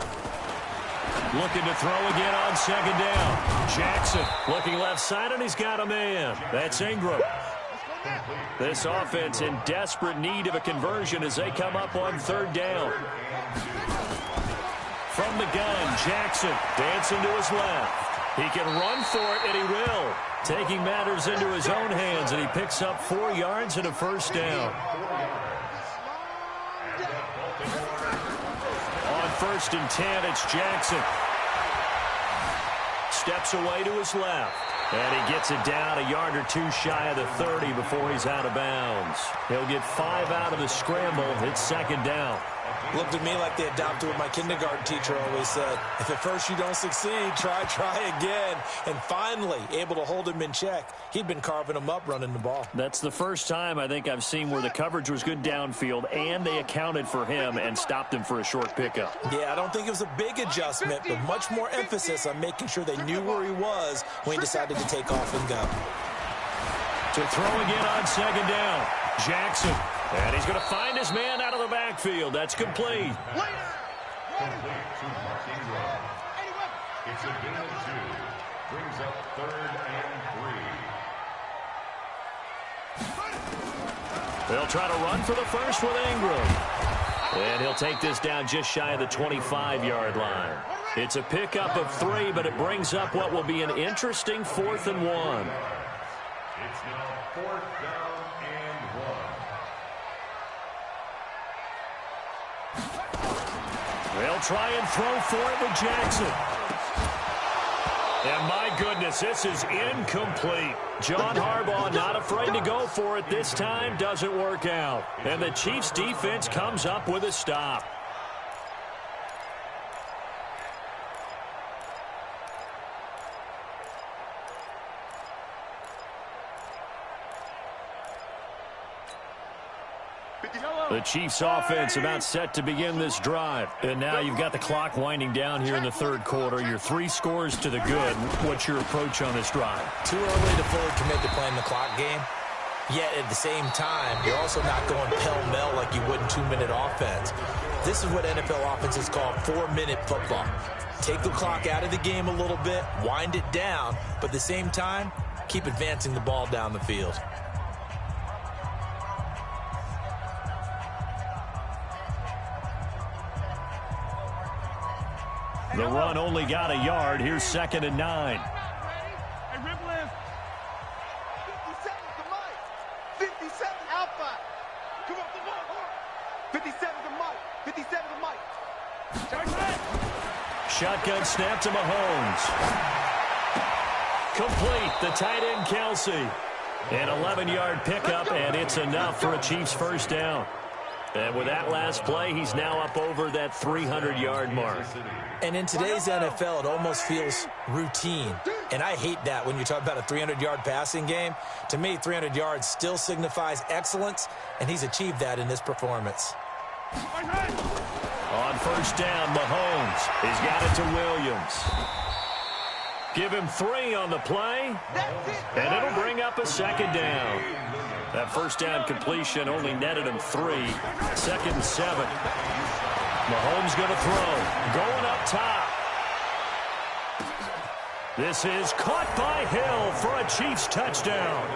Looking to throw again on second down. Jackson looking left side, and he's got a man. That's Ingram. This offense in desperate need of a conversion as they come up on third down. From the gun, Jackson dancing to his left. He can run for it, and he will. Taking matters into his own hands, and he picks up 4 yards and a first down. On 1st and 10, it's Jackson. Steps away to his left. And he gets it down a yard or 2 shy of the 30 before he's out of bounds. He'll get 5 out of the scramble. It's second down. Looked at me like they adopted what my kindergarten teacher always said. If at first you don't succeed, try again. And finally, able to hold him in check. He'd been carving him up running the ball. That's the first time I think I've seen where the coverage was good downfield, and they accounted for him and stopped him for a short pickup. Yeah, I don't think it was a big adjustment, but much more emphasis on making sure they knew where he was when he decided to take off and go. To throw again on second down, Jackson. And he's going to find his man out of the backfield. That's complete. Complete to Mark Ingram. It's a gain of 2. Brings up 3rd and 3. They'll try to run for the first with Ingram. And he'll take this down just shy of the 25-yard line. It's a pickup of 3, but it brings up what will be an interesting 4th and 1. It's now 4th down and 1. They'll try and throw for it with Jackson. And my goodness, this is incomplete. John Harbaugh not afraid to go for it this time. Doesn't work out. And the Chiefs defense comes up with a stop. The Chiefs offense about set to begin this drive. And now you've got the clock winding down here in the 3rd quarter. Your 3 scores to the good. What's your approach on this drive? Too early to fully commit to playing the clock game. Yet at the same time, you're also not going pell-mell like you would in 2-minute offense. This is what NFL offenses call 4-minute football. Take the clock out of the game a little bit, wind it down, but at the same time, keep advancing the ball down the field. The run only got a yard. Here's 2nd and 9. Hey, Ripple is 57 to Mike. 57 Alpha. Come on. 57 to Mike. 57 to Mike. Shotgun snap to Mahomes. Complete. The tight end, Kelsey. An 11-yard pickup, and it's enough for a Chiefs first down. And with that last play, he's now up over that 300-yard mark. And in today's NFL, it almost feels routine. And I hate that when you talk about a 300-yard passing game. To me, 300 yards still signifies excellence, and he's achieved that in this performance. On first down, Mahomes. He's got it to Williams. Give him 3 on the play, and it'll bring up a 2nd down. That first down completion only netted him 3. 2nd and 7. Mahomes going to throw. Going up top. This is caught by Hill for a Chiefs touchdown.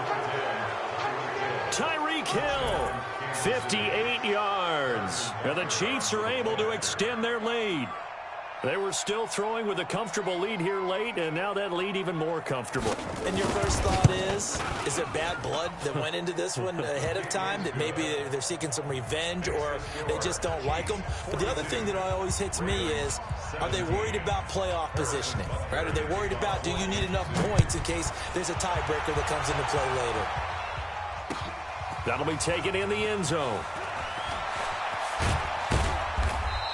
Tyreek Hill, 58 yards. And the Chiefs are able to extend their lead. They were still throwing with a comfortable lead here late, and now that lead even more comfortable. And your first thought is it bad blood that went into this one ahead of time, that maybe they're seeking some revenge or they just don't like them? But the other thing that always hits me is, are they worried about playoff positioning? Right? Are they worried about, do you need enough points in case there's a tiebreaker that comes into play later? That'll be taken in the end zone.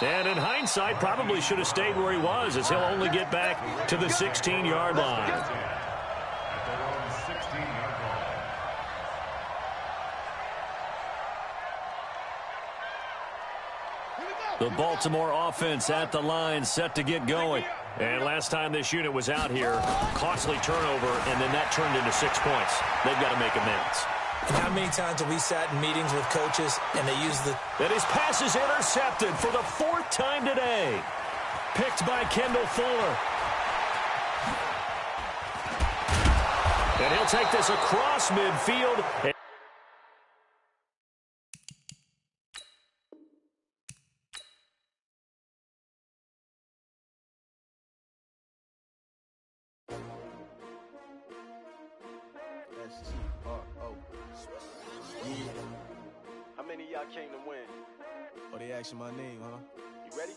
And in hindsight, probably should have stayed where he was, as he'll only get back to the 16-yard line. At their own 16-yard line. The Baltimore offense at the line, set to get going. And last time this unit was out here, costly turnover, and then that turned into 6 points. They've got to make amends. And how many times have we sat in meetings with coaches and they use the... And his pass is intercepted for the 4th time today. Picked by Kendall Fuller. And he'll take this across midfield. How many of y'all came to win? Oh, they asking my name, huh? You ready?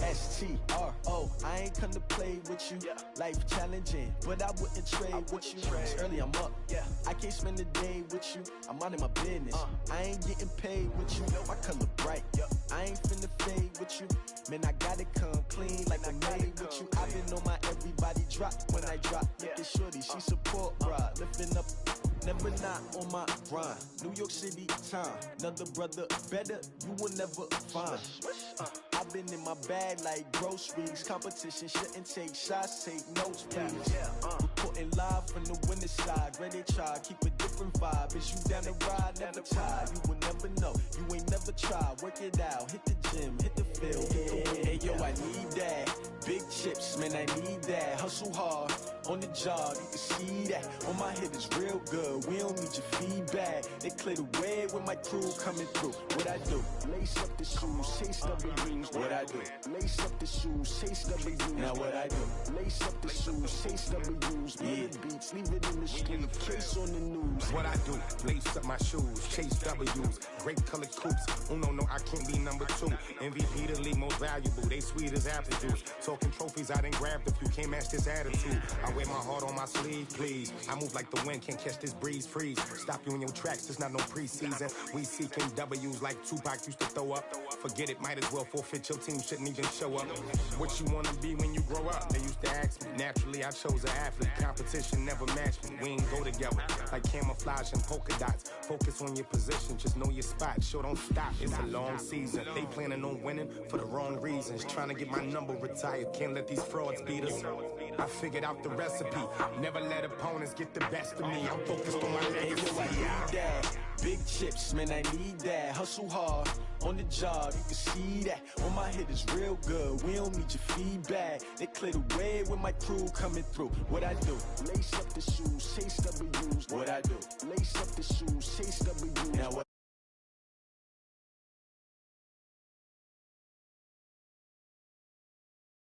S-T-R-O, I ain't come to play with you. Yeah. Life challenging, but I wouldn't trade with you. It's early, I'm up. Yeah. I can't spend the day with you. I'm minding my business. I ain't getting paid with you. My color bright. Yeah. I ain't finna fade with you. Man, I gotta come clean like I'm made with you. I've been on my everybody drop when I drop. Look at shorty, she support rod. Lifting up, never not on my grind. New York City time. Another brother better, you will never find. I've been in my bag like groceries. Competition shouldn't take shots, take notes, please. Reporting live from the winning side. Ready to try, keep a different vibe. Is you down the ride, never tired. You will never know, you ain't never tried. Work it out, hit the gym, hit the field. Hey yo, I need that. Big chips, man, I need that. Hustle hard, on the job, you can see that. On my head is real good, we don't need your feedback. They clear the way with my crew coming through. What I do? Lace up the shoes, chase W's. What I do? Lace up the shoes, chase W's. Now what I do? Lace up the shoes, chase W's. Murder beats, leave it in the street, case on the news. What I do, lace up my shoes, chase W's, great colored coops. Uno, no, I can't be number 2. MVP the league most valuable, they sweet as apple juice. Talking trophies, I done grabbed a few, can't match this attitude. I wear my heart on my sleeve, please. I move like the wind, can't catch this breeze, freeze. Stop you in your tracks, it's not no preseason. We seeking W's like Tupac used to throw up. Forget it, might as well forfeit, your team shouldn't even show up. What you wanna be when you grow up? They used to ask me. Naturally, I chose an athlete. Competition never matched me. We ain't go together like camouflage and polka dots. Focus on your position, just know your spot. Sure, don't stop, it's a long season. They planning on winning for the wrong reasons. Trying to get my number retired, can't let these frauds beat us. I figured out the recipe. Never let opponents get the best of me. I'm focused on my legacy. Big chips, man, I need that. Hustle hard, on the job, you can see that. On my head is real good, we don't need your feedback. They clear the way with my crew coming through. What I do? Lace up the shoes, chase W's. What I do? Lace up the shoes, chase W's. Now what